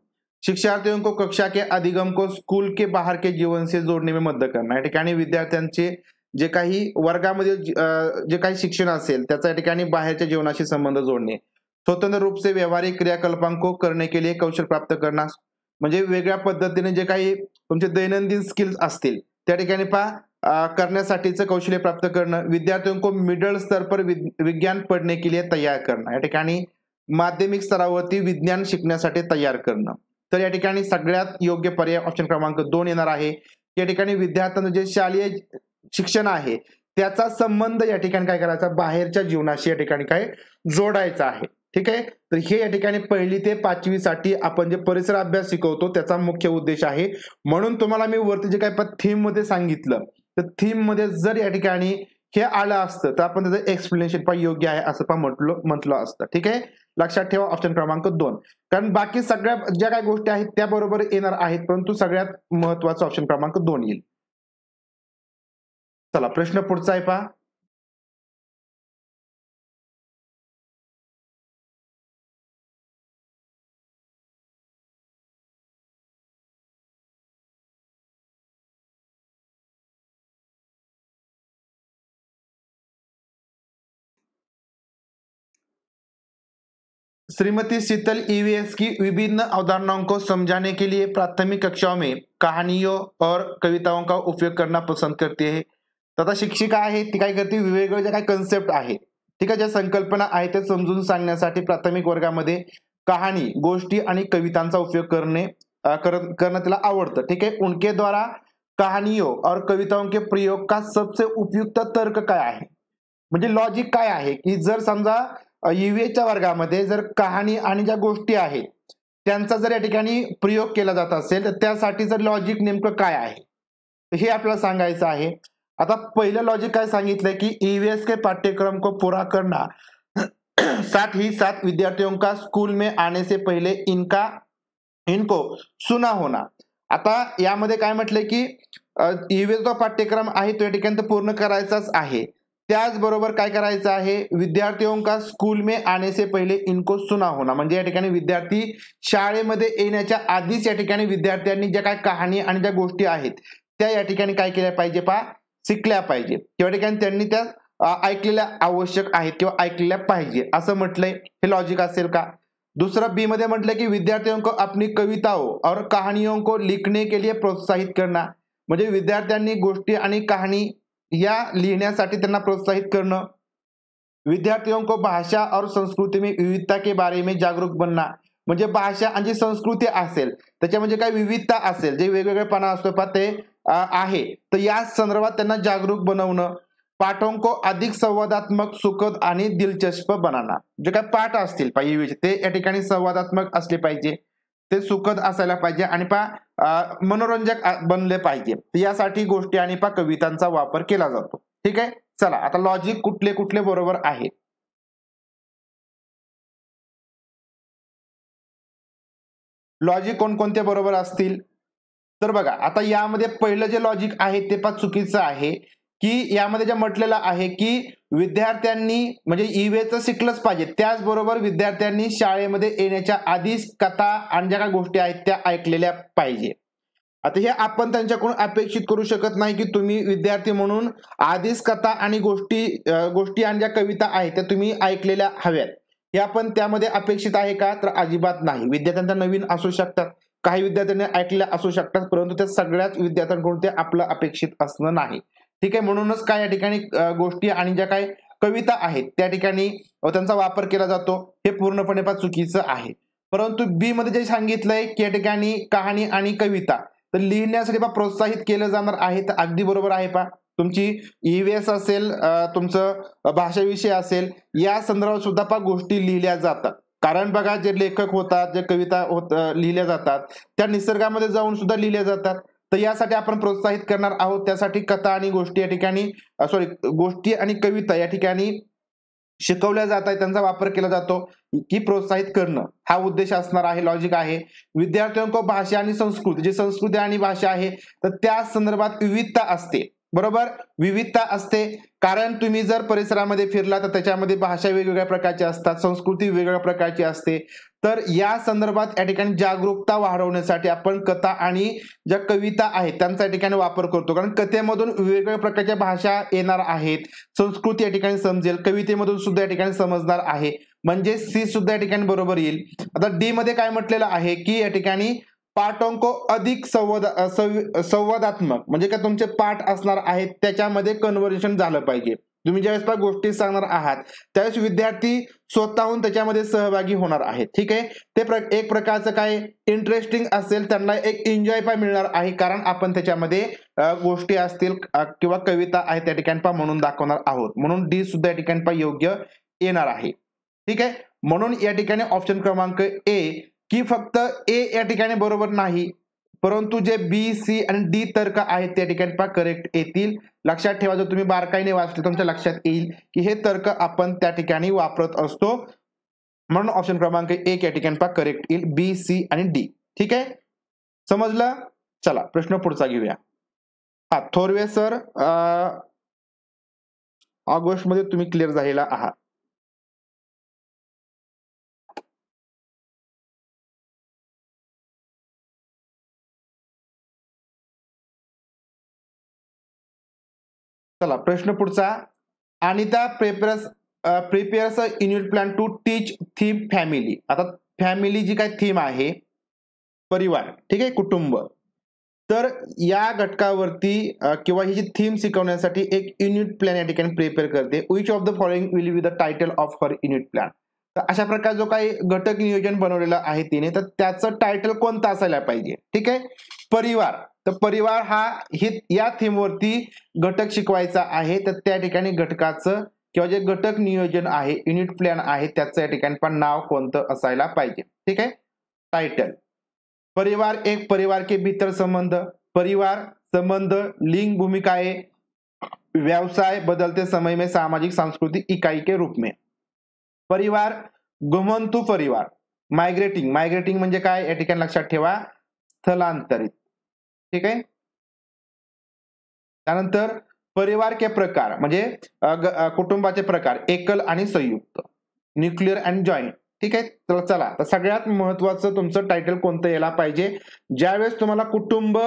शिक्षार्थियों को कक्षा के अधिगम को स्कूल के बाहर के जीवन से जोडणे में मदत करणं. या ठिकाणी विद्यार्थ्यांचे जे काही वर्गामध्ये जे काही शिक्षण असेल त्याचा या ठिकाणी बाहेरच्या जीवनाशी संबंध जोडणे. स्वतंत्र रूप से व्यवहारिक क्रियाकल्पां को करने के लिए कौशल प्राप्त करणार, म्हणजे वेगळ्या पद्धतीने जे काही तुमचे दैनंदिन स्किल्स असतील त्या ठिकाणी करण्यासाठीचं कौशल्य प्राप्त करणं. विद्यार्थियों को मिडल स्तर पर विज्ञान पढ़ने के लिए तैयार करणं. या ठिकाणी माध्यमिक स्तरावरती विज्ञान शिकण्यासाठी तयार करणं. तर या ठिकाणी सगळ्यात योग्य पर्याय ऑप्शन क्रमांक 2 येणार आहे. या ठिकाणी विद्यार्थ्यांचं जे शालेय शिक्षण आहे त्याचा संबंध या ठिकाणी काय करायचा, बाहेरच्या जीवनाशी या ठिकाणी काय जोडायचा आहे. ठीक आहे, तर हे या ठिकाणी 1ली ते 5वी साठी आपण जे परिसर अभ्यास शिकवतो त्याचा मुख्य उद्देश आहे. म्हणून तुम्हाला मी वरती जे काय थीम मध्ये सांगितलं, तर थीम मध्ये जर या ठिकाणी हे आलं असतं तर आपण त्याचं एक्सप्लेनेशन योग्य आहे असं म्हटलं असतं. ठीक आहे, लक्षात ठेवा ऑप्शन क्रमांक 2. कारण बाकी सगळ्या ज्या काही गोष्टी आहेत त्या बरोबर येणार आहेत, परंतु सगळ्यात महत्वाचा ऑप्शन क्रमांक 2 येईल. चला, प्रश्न पुढचा आहे पहा. श्रीमती शीतल ईवीएस की विभिन्न अवधारणाओं को समझाने के लिए प्राथमिक कक्षाओं में कहानियों और कविताओं का उपयोग करना पसंद करती है. तथा शिक्षिका आहे ती काय करते, वेगवेगळे जे काही कन्सेप्ट आहे, ठीक आहे, ज्या संकल्पना आहेत ते समजून सांगण्यासाठी प्राथमिक वर्गामध्ये कहानी, गोष्टी आणि कवितांचा उपयोग करणं तिला आवडतं. ठीक है, उनके द्वारा कहानियों और कविताओं के प्रयोग का सबसे उपयुक्त तर्क काय आहे, म्हणजे लॉजिक काय आहे, की जर समजा ईव्हीएसच्या वर्गामध्ये जर कहाणी आणि ज्या गोष्टी आहेत त्यांचा जर या ठिकाणी प्रयोग केला जात असेल तर त्यासाठी जर लॉजिक नेमकं काय आहे हे आपल्याला सांगायचं आहे. आता पहिलं लॉजिक काय सांगितलंय की ईवीएस के पाठ्यक्रम को पूरा करना साथ ही साथ विद्यार्थियों का स्कूल में आने से पहले इनको सुना होना. आता यामध्ये काय म्हटलंय की ईवीएस जो पाठ्यक्रम आहे तो या ठिकाणी पूर्ण करायचाच आहे. त्याचबरोबर काय करायचं आहे, विद्यार्थियों का स्कूल में आने से पहले इनको सुना होना, म्हणजे या ठिकाणी विद्यार्थी शाळेमध्ये येण्याच्या आधीच या ठिकाणी विद्यार्थ्यांनी ज्या काय कहाणी आणि ज्या गोष्टी आहेत त्या या ठिकाणी काय केल्या पाहिजे, शिकल्या पाहिजे, त्या ठिकाणी त्यांनी त्या ऐकलेल्या आवश्यक आहेत किंवा ऐकलेल्या पाहिजे असं म्हटलंय. हे लॉजिक असेल का. दूसरा बी मध्ये म्हटलंय की विद्यार्थियों को अपनी कविताओं और कहानियों को लिखने के लिए प्रोत्साहित करना, म्हणजे विद्यार्थ्यांनी गोष्टी आणि कहाणी या लिहिण्यासाठी त्यांना प्रोत्साहित करणं. विद्यार्थियों को भाषा और संस्कृति में विविधता के बारे में जागरूक बनना, म्हणजे भाषा आणि जी संस्कृती असेल त्याच्यामध्ये काय विविधता असेल, जे वेगवेगळेपणा असतो ते आहे, तर या संदर्भात त्यांना जागरूक बनवणं. पाठों को अधिक संवादात्मक, सुखद आणि दिलचस्प बनाना, जे काय पाठ असतील ते या ठिकाणी संवादात्मक असले पाहिजे, ते सुखद असायला पाहिजे आणि मनोरंजक बनले पाहिजे. यासाठी गोष्टी आणि कवितांचा वापर केला जातो. ठीक आहे, चला आता लॉजिक कुठले कुठले बरोबर आहे. लॉजिक कोणकोणते बरोबर असतील तर बघा, आता यामध्ये पहिलं जे लॉजिक आहे ते चुकीचं आहे, की यामध्ये जे म्हटलेलं आहे की विद्यार्थ्यांनी म्हणजे ईव्हीएसचं शिकलंच पाहिजे, त्याचबरोबर विद्यार्थ्यांनी शाळेमध्ये येण्याच्या आधीच कथा आणि ज्या काही गोष्टी आहेत त्या ऐकलेल्या पाहिजे. आता हे आपण त्यांच्याकडून अपेक्षित करू शकत नाही की तुम्ही विद्यार्थी म्हणून आधीच कथा आणि गोष्टी आणि ज्या कविता आहेत त्या तुम्ही ऐकलेल्या हव्यात, हे आपण त्यामध्ये अपेक्षित आहे का, तर अजिबात नाही. विद्यार्थ्यांचा नवीन असू शकतात, काही विद्यार्थ्यांनी ऐकल्या असू शकतात, परंतु त्या सगळ्याच विद्यार्थ्यांकडून ते आपलं अपेक्षित असणं नाही. ठीक आहे, म्हणूनच काय या ठिकाणी गोष्टी आणि ज्या काही कविता आहेत त्या ठिकाणी त्यांचा वापर केला जातो, हे पूर्णपणे चुकीचं आहे. परंतु बी मध्ये जे सांगितलंय की या ठिकाणी कहाणी आणि कविता तर लिहिण्यासाठी प्रोत्साहित केलं जाणार आहे, तर अगदी बरोबर आहे. तुमची ईव्हीएस असेल, तुमचं भाषा विषय असेल, या संदर्भात सुद्धा गोष्टी लिहिल्या जातात. कारण बघा, जे लेखक होतात, जे कविता लिहिल्या जातात त्या निसर्गामध्ये जाऊन सुद्धा लिहिल्या जातात. तर यासाठी आपण प्रोत्साहित करणार आहोत, त्यासाठी कथा आणि गोष्टी या ठिकाणी गोष्टी आणि कविता या ठिकाणी शिकवल्या जात आहेत, त्यांचा वापर केला जातो की प्रोत्साहित करणं हा उद्देश असणार आहे. लॉजिक आहे. विद्यार्थ्यांको भाषा आणि संस्कृती, जी संस्कृती आणि भाषा आहे तर त्या संदर्भात विविधता असते, बरोबर, विविधता असते. कारण तुम्ही जर परिसरामध्ये फिरला तर त्याच्यामध्ये भाषा वेगवेगळ्या प्रकारची असतात, संस्कृती वेगवेगळ्या प्रकारची असते. तर या संदर्भात या ठिकाणी जागरूकता वाढवण्यासाठी आपण कथा आणि ज्या कविता आहेत त्यांचा या ठिकाणी वापर करतो, कारण कथेमधून वेगवेगळ्या प्रकारच्या भाषा येणार आहेत, संस्कृती या ठिकाणी समजेल, कवितेमधून सुद्धा या ठिकाणी समजणार आहे, म्हणजे सी सुद्धा या ठिकाणी बरोबर येईल. आता डी मध्ये काय म्हटलेलं आहे की या ठिकाणी पाठों को अधिक संवादात्मक, म्हणजे काय तुमचे पाठ असणार आहेत त्याच्यामध्ये कन्व्हर्सेशन झालं पाहिजे. तुम्ही ज्यावेळेस गोष्टी सांगणार आहात त्यावेळेस विद्यार्थी स्वतःहून त्याच्यामध्ये सहभागी होणार आहेत. ठीक आहे, ते एक प्रकारचं काय इंटरेस्टिंग असेल, त्यांना एक एन्जॉय मिळणार आहे, कारण आपण त्याच्यामध्ये गोष्टी असतील किंवा कविता आहेत त्या ठिकाणी म्हणून दाखवणार आहोत. म्हणून डी सुद्धा या ठिकाणी योग्य येणार आहे. ठीक आहे, म्हणून या ठिकाणी ऑप्शन क्रमांक ए की फक्त ए या ठिकाणी बरोबर नाही, परंतु जे बी, सी आणि डी तर्क आहेत त्या ठिकाणी करेक्ट येतील. लक्षात ठेवा, जर तुम्ही बारकाईने वाचले तुमच्या लक्षात येईल की हे तर्क आपण त्या ठिकाणी वापरत असतो, म्हणून ऑप्शन क्रमांक एक या ठिकाणी करेक्ट येईल, बी, सी आणि डी. ठीक आहे, समजलं. चला प्रश्न पुढचा घेऊया. हा, थोरवे सर ऑगस्ट मध्ये तुम्ही क्लिअर झालेला आहात. चला प्रश्न पुढचा. Anita prepares a unit plan to teach theme family. आता फॅमिली जी काय थीम आहे, परिवार, ठीक आहे, कुटुंब, तर या घटकावरती किंवा ही जी थीम शिकवण्यासाठी एक युनिट प्लॅन या ठिकाणी प्रिपेअर करते. Which of the following will be the title of her unit plan. तर अशा प्रकार जो काही घटक नियोजन बनवलेलं आहे तिने, तर त्याचं टायटल कोणतं असायला पाहिजे. ठीक आहे, परिवार. तर परिवार हा या थीमवरती घटक शिकवायचा आहे, तर त्या ठिकाणी घटकाचं किंवा जे घटक नियोजन आहे, युनिट प्लॅन आहे, त्याचं या ठिकाणी पण नाव कोणतं असायला पाहिजे. ठीक आहे, टायटल. परिवार एक परिवार के भीतर संबंध, परिवार संबंध लिंग भूमिकाएं, व्यवसाय बदलते समय में सामाजिक सांस्कृतिक इकाई के रूप में. परिवार घुमंतू परिवार, मायग्रेटिंग. मायग्रेटिंग म्हणजे काय या ठिकाणी लक्षात ठेवा, स्थलांतरित. ठीक आहे, त्यानंतर परिवार के प्रकार म्हणजे कुटुंबाचे प्रकार, एकल आणि संयुक्त, न्यूक्लिअर अँड जॉईंट. ठीक आहे, तर चला, तर सगळ्यात महत्वाचं तुमचं टायटल कोणतं यायला पाहिजे. ज्यावेळेस तुम्हाला कुटुंब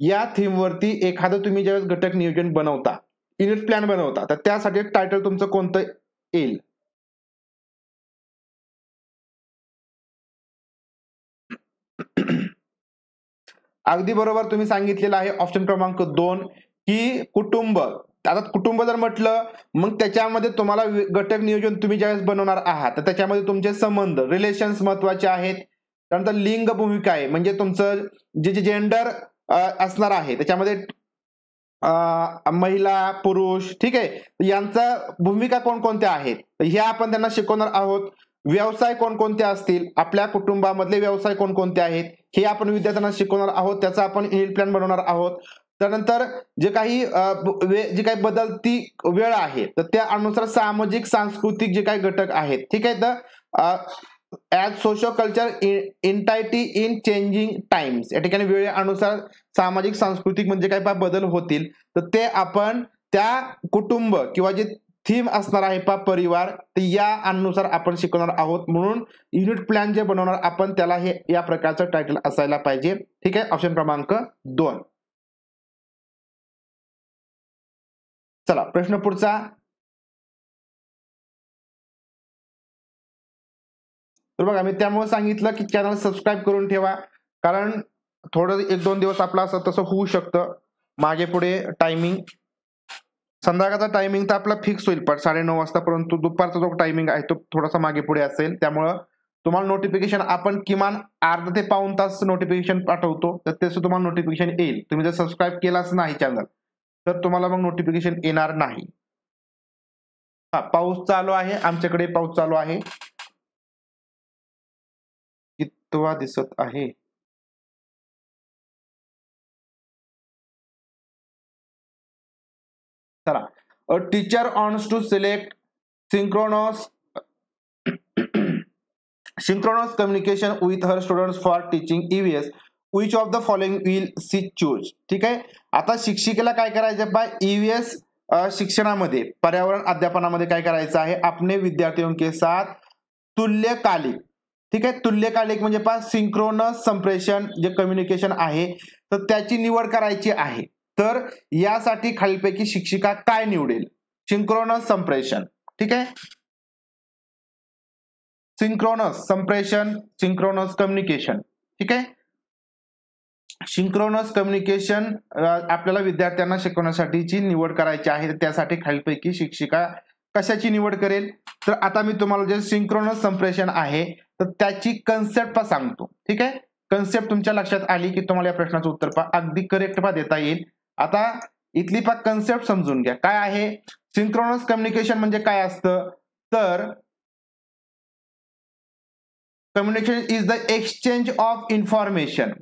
या थीमवरती एखादं तुम्ही ज्यावेळेस घटक नियोजन बनवता, युनिट प्लॅन बनवता, तर त्यासाठी टायटल तुमचं कोणतं येईल. अगदी बरोबर तुम्ही सांगितलेलं आहे ऑप्शन क्रमांक 2 की कुटुंब. आता कुटुंब जर म्हटलं, मग त्याच्यामध्ये तुम्हाला घटक नियोजन तुम्ही ज्यावेळेस बनवणार आहात, तर त्याच्यामध्ये तुमचे संबंध, रिलेशन्स महत्वाचे आहेत. त्यानंतर लिंग भूमिका आहे, म्हणजे तुमचं जे जेंडर असणार आहे त्याच्यामध्ये महिला पुरुष. ठीक आहे, यांचा भूमिका कोणकोणत्या आहेत हे आपण त्यांना शिकवणार आहोत. व्यवसाय कोणकोणते असतील, आपल्या कुटुंबामधले व्यवसाय कोणकोणते आहेत हे आपण विद्यार्थ्यांना शिकवणार आहोत, त्याचा आपण युनिट प्लॅन बनवणार आहोत. त्यानंतर जे काही बदलती वेळ आहे, तर त्या अनुसार सामाजिक सांस्कृतिक जे काही घटक आहेत. ठीक आहे, तर as socio culture entity in changing times, या ठिकाणी वेळेनुसार सामाजिक सांस्कृतिक म्हणजे काय बदल होतील, तर ते आपण त्या कुटुंब किंवा जे थीम असणार आहे परिवार, तर या अनुसार आपण शिकवणार आहोत. म्हणून युनिट प्लॅन जे बनवणार आपण त्याला हे या प्रकारचं टायटल असायला पाहिजे. ठीक आहे, ऑप्शन क्रमांक 2. चला, प्रश्न पुढचा. तर बघा, मी त्यामुळे सांगितलं की चॅनल सबस्क्राईब करून ठेवा, कारण थोडं 1-2 दिवस आपला असं तसं होऊ शकतं, मागे पुढे टायमिंग. संध्याकाळचा टायमिंग तर आपला फिक्स होईल 9:30 वाजता, परंतु दुपारचा जो टायमिंग आहे तो थोडासा मागे पुढे असेल. त्यामुळं तुम्हाला नोटिफिकेशन आपण किमान अर्धा ते पाऊण तास नोटिफिकेशन पाठवतो, तर त्याचं तुम्हाला नोटिफिकेशन येईल. तुम्ही जर सबस्क्राईब केलाच नाही चॅनल, तर तुम्हाला मग नोटिफिकेशन येणार नाही. हा, पाऊस चालू आहे, आमच्याकडे पाऊस चालू आहे. कितवा दिसत आहे. चला, a teacher wants to select synchronous synchronous communication with her students for teaching EVS. which of the following will she choose. ठीक आहे, आता शिक्षिकेला काय करायचं बा, EVS शिक्षणामध्ये पर्यावरण अध्यापनामध्ये काय करायचं आहे, आपले विद्यार्थियों के साथ तुल्यकालिक. ठीक आहे, तुल्यकालिक म्हणजे पहा सिंक्रोनस संप्रेषण जे कम्युनिकेशन आहे, तर त्याची निवड करायची आहे. तर यासाठी खालीलपैकी शिक्षिका काय निवडेल. सिंक्रोनस संप्रेषण. ठीक आहे, सिंक्रोनस संप्रेषण, सिंक्रोनस कम्युनिकेशन. ठीक आहे, सिंक्रोनस कम्युनिकेशन आपल्याला विद्यार्थ्यांना शिकवण्यासाठीची निवड करायची आहे, तर त्यासाठी खालीलपैकी शिक्षिका कशाची निवड करेल. तर आता मी तुम्हाला जे सिंक्रोनस संप्रेषण आहे तर त्याची कन्सेप्ट सांगतो. ठीक आहे, कन्सेप्ट तुमच्या लक्षात आली की तुम्हाला या प्रश्नाचं उत्तर अगदी करेक्ट देता येईल. आता इथली कन्सेप्ट समजून घ्या, काय आहे सिंक्रोनस कम्युनिकेशन म्हणजे काय असतं. तर communication is the exchange of information,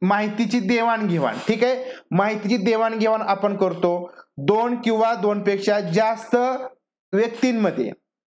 माहितीची देवाणघेवाण. ठीक आहे, माहितीची देवाणघेवाण आपण करतो 2 किंवा 2 पेक्षा जास्त व्यक्तींमध्ये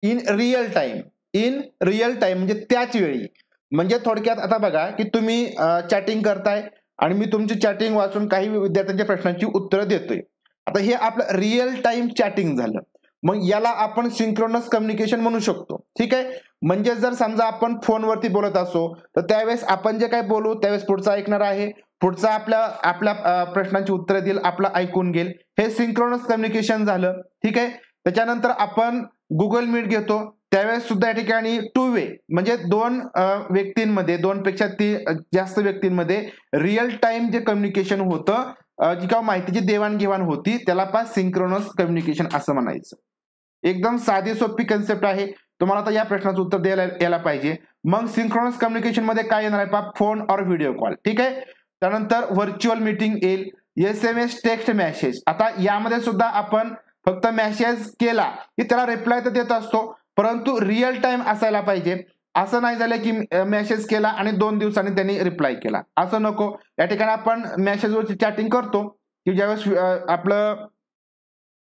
in real time. In real time म्हणजे त्याच वेळी. म्हणजे थोडक्यात आता बघा की तुम्ही चॅटिंग करताय आणि मी तुमची चॅटिंग वाचून काही विद्यार्थ्यांच्या प्रश्नांची उत्तरं देतोय. आता हे आपलं रिअल टाइम चॅटिंग झालं, मग याला आपण सिंक्रोनस कम्युनिकेशन म्हणू शकतो. ठीक आहे, म्हणजे जर समजा आपण फोनवरती बोलत असो, तर त्यावेळेस आपण जे काय बोलू त्यावेळेस पुढचा ऐकणार आहे, पुढचा आपल्या प्रश्नांची उत्तरं देईल, आपलं ऐकून घेईल. हे सिंक्रोनस कम्युनिकेशन झालं. ठीक आहे, त्याच्यानंतर आपण गुगल मीट घेतो, त्यावेळेस सुद्धा या ठिकाणी 2 वे म्हणजे दोन व्यक्तींमध्ये, दोनपेक्षा जास्त व्यक्तींमध्ये रिअल टाइम जे कम्युनिकेशन होतं, जी काही माहितीची देवाणघेवाण होती, त्याला सिंक्रोनस कम्युनिकेशन असं म्हणायचं. एकदम साधी सोपी कन्सेप्ट आहे. तुम्हाला आता या प्रश्नाचं उत्तर द्यायला यायला पाहिजे. मग सिंक्रोनस कम्युनिकेशन मध्ये काय येणार आहे? फोन और व्हिडिओ कॉल. ठीक आहे. त्यानंतर व्हर्च्युअल मीटिंग येईल, SMS, टेक्स्ट मेसेज. आता यामध्ये सुद्धा आपण फक्त मेसेज केला की त्याला रिप्लाय तर देत असतो, परंतु रिअल टाइम असायला पाहिजे. असं नाही झालं की मेसेज केला आणि 2 दिवसांनी त्यांनी रिप्लाय केला, असं नको. या ठिकाणी आपण मेसेजवरची चॅटिंग करतो की ज्यावेळेस आपलं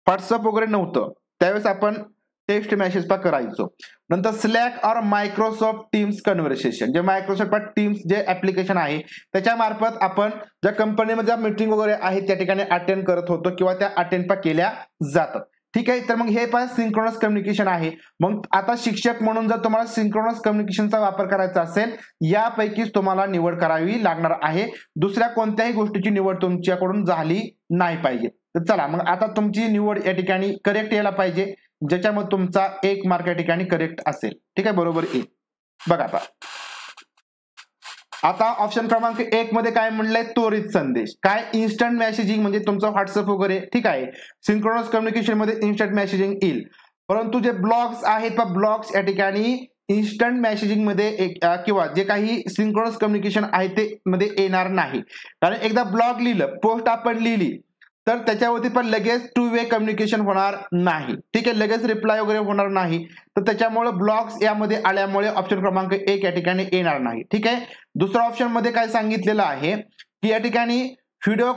व्हॉट्सअप वगैरे नव्हतं त्यावेळेस आपण टेक्स्ट मेसेज करायचो. नंतर स्लॅक और मायक्रोसॉफ्ट टीम्स कन्व्हर्सेशन, जे मायक्रोसॉफ्ट टीम्स जे ऍप्लिकेशन आहे त्याच्या मार्फत आपण ज्या कंपनीमध्ये मीटिंग वगैरे आहे त्या ठिकाणी अटेंड करत होतो किंवा त्या अटेंड केल्या जातात. ठीक आहे. तर मग हे सिंक्रोनस कम्युनिकेशन आहे. मग आता शिक्षक म्हणून जर तुम्हाला सिंक्रोनस कम्युनिकेशनचा वापर करायचा असेल, यापैकीच तुम्हाला निवड करावी लागणार आहे. दुसऱ्या कोणत्याही गोष्टीची निवड तुमच्याकडून झाली नाही पाहिजे. तर चला मग आता तुमची निवड या ठिकाणी करेक्ट यायला पाहिजे, ज्याच्यामध्ये तुमचा 1 मार्क या ठिकाणी करेक्ट असेल. ठीक आहे, बरोबर येईल. बघा आता ऑप्शन क्रमांक 1 मध्ये काय म्हणलंय? त्वरित संदेश. काय? इन्स्टंट मेसेजिंग म्हणजे तुमचं व्हॉट्सअप वगैरे. ठीक आहे. सिंक्रोनस कम्युनिकेशन मध्ये इन्स्टंट मेसेजिंग येईल, परंतु जे ब्लॉग्स आहेत ब्लॉग्स या ठिकाणी इन्स्टंट मेसेजिंग मध्ये किंवा जे काही सिंक्रोनस कम्युनिकेशन आहे ते मध्ये येणार नाही. कारण एकदा ब्लॉग लिहिलं, पोस्ट आपण लिहिली तर त्याच्यावरती पण लगेच 2 वे कम्युनिकेशन होणार नाही. ठीक आहे, लगेच रिप्लाय वगैरे होणार नाही. तर त्याच्यामुळे ब्लॉग्स यामध्ये आल्यामुळे ऑप्शन क्रमांक 1 या ठिकाणी येणार नाही. ठीक आहे. दुसऱ्या ऑप्शन मध्ये काय सांगितलेलं आहे की या ठिकाणी व्हिडिओ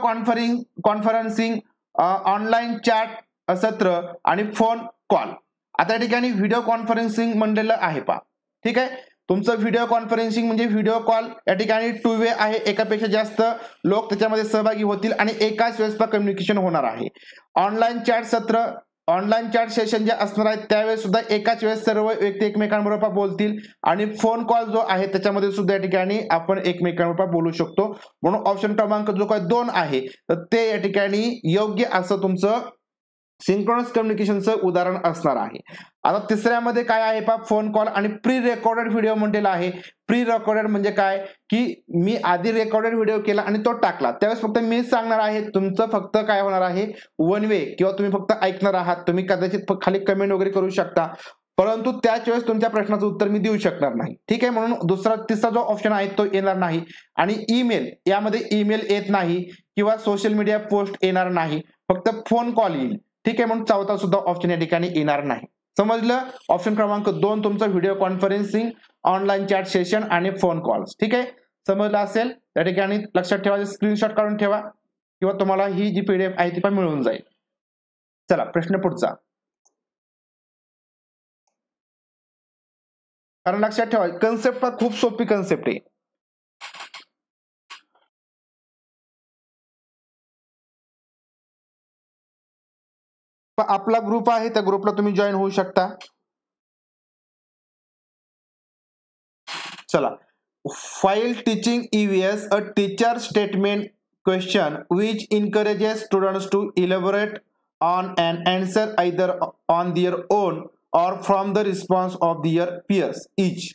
कॉन्फरन्सिंग, ऑनलाईन चॅट सत्र आणि फोन कॉल. आता या ठिकाणी व्हिडिओ कॉन्फरन्सिंग म्हणलेलं आहे पहा. ठीक आहे. तुमचं व्हिडिओ कॉन्फरन्सिंग म्हणजे व्हिडिओ कॉल या ठिकाणी 2 वे आहे, एकापेक्षा जास्त लोक त्याच्यामध्ये सहभागी होतील आणि एकाच वेळेस कम्युनिकेशन होणार आहे. ऑनलाईन चॅट सत्र, ऑनलाईन चॅट सेशन जे असणार आहेत त्यावेळेस सुद्धा एकाच वेळेस सर्व व्यक्ती एकमेकांबरोबर बोलतील आणि फोन कॉल जो आहे त्याच्यामध्ये सुद्धा या ठिकाणी आपण एकमेकांबरोबर बोलू शकतो. म्हणून ऑप्शन क्रमांक जो काही 2 आहे तर ते या ठिकाणी योग्य असं तुमचं सिंक्रोनस कम्युनिकेशनचं उदाहरण असणार आहे. आता तिसऱ्यामध्ये काय आहे पहा? फोन कॉल आणि प्री रेकॉर्डेड व्हिडिओ म्हटलेला आहे. प्री रेकॉर्डेड म्हणजे काय की मी आधी रेकॉर्डेड व्हिडिओ केला आणि तो टाकला, त्यावेळेस फक्त मी सांगणार आहे, तुमचं फक्त काय होणार आहे? 1 वे किंवा तुम्ही फक्त ऐकणार आहात. तुम्ही कदाचित खाली कमेंट वगैरे करू शकता, परंतु त्याच वेळेस तुमच्या प्रश्नाचं उत्तर मी देऊ शकणार नाही. ठीक आहे. म्हणून तिसरा जो ऑप्शन आहे तो येणार नाही. आणि ईमेल, यामध्ये ईमेल येत नाही किंवा सोशल मीडिया पोस्ट येणार नाही, फक्त फोन कॉल येईल. ठीक आहे. म्हणून चौथा सुद्धा ऑप्शन या ठिकाणी येणार नाही. समजलं? ऑप्शन क्रमांक 2 तुमचं video conferencing, online chat session आणि फोन कॉल्स. ठीक आहे. समजलं असेल त्या ठिकाणी लक्षात ठेवा, स्क्रीनशॉट काढून ठेवा किंवा तुम्हाला ही जी PDF आहे ती पण मिळून जाईल. चला प्रश्न पुढचा. कारण लक्षात ठेवा कन्सेप्ट खूप सोपी कन्सेप्ट आहे. आपला ग्रुप आहे, त्या ग्रुपला तुम्ही जॉईन होऊ शकता. चला. File teaching EVS, a teacher statement question which encourages students to elaborate on an answer either on their own or from the response of their peers each.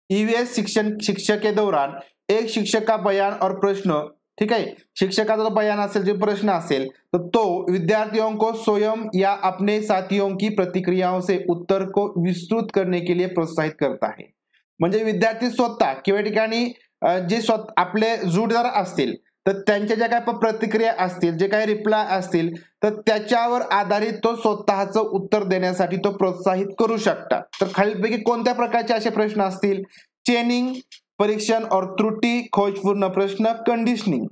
EVS शिक्षक के दौरान एक शिक्षक का बयान और प्रश्न. ठीक है. शिक्षकाचा जो बयान असेल, जो प्रश्न असेल तो विद्यार्थियों को स्वयं या अपने साथियों की प्रतिक्रियाओं से उत्तर को विस्तृत करने के लिए प्रोत्साहित करता है. म्हणजे विद्यार्थी स्वतः किंवा ठिकाणी जे आपले जोडीदार असतील तर त्यांच्या ज्या काही प्रतिक्रिया असतील, जे काही रिप्लाय असतील तर त्याच्यावर आधारित तो स्वतःचं उत्तर देण्यासाठी तो प्रोत्साहित करू शकता. तर खालीलपैकी कोणत्या प्रकारचे असे प्रश्न असतील? चेनिंग, परीक्षण और त्रुटी, खोजपूर्ण प्रश्न, कंडिशनिंग.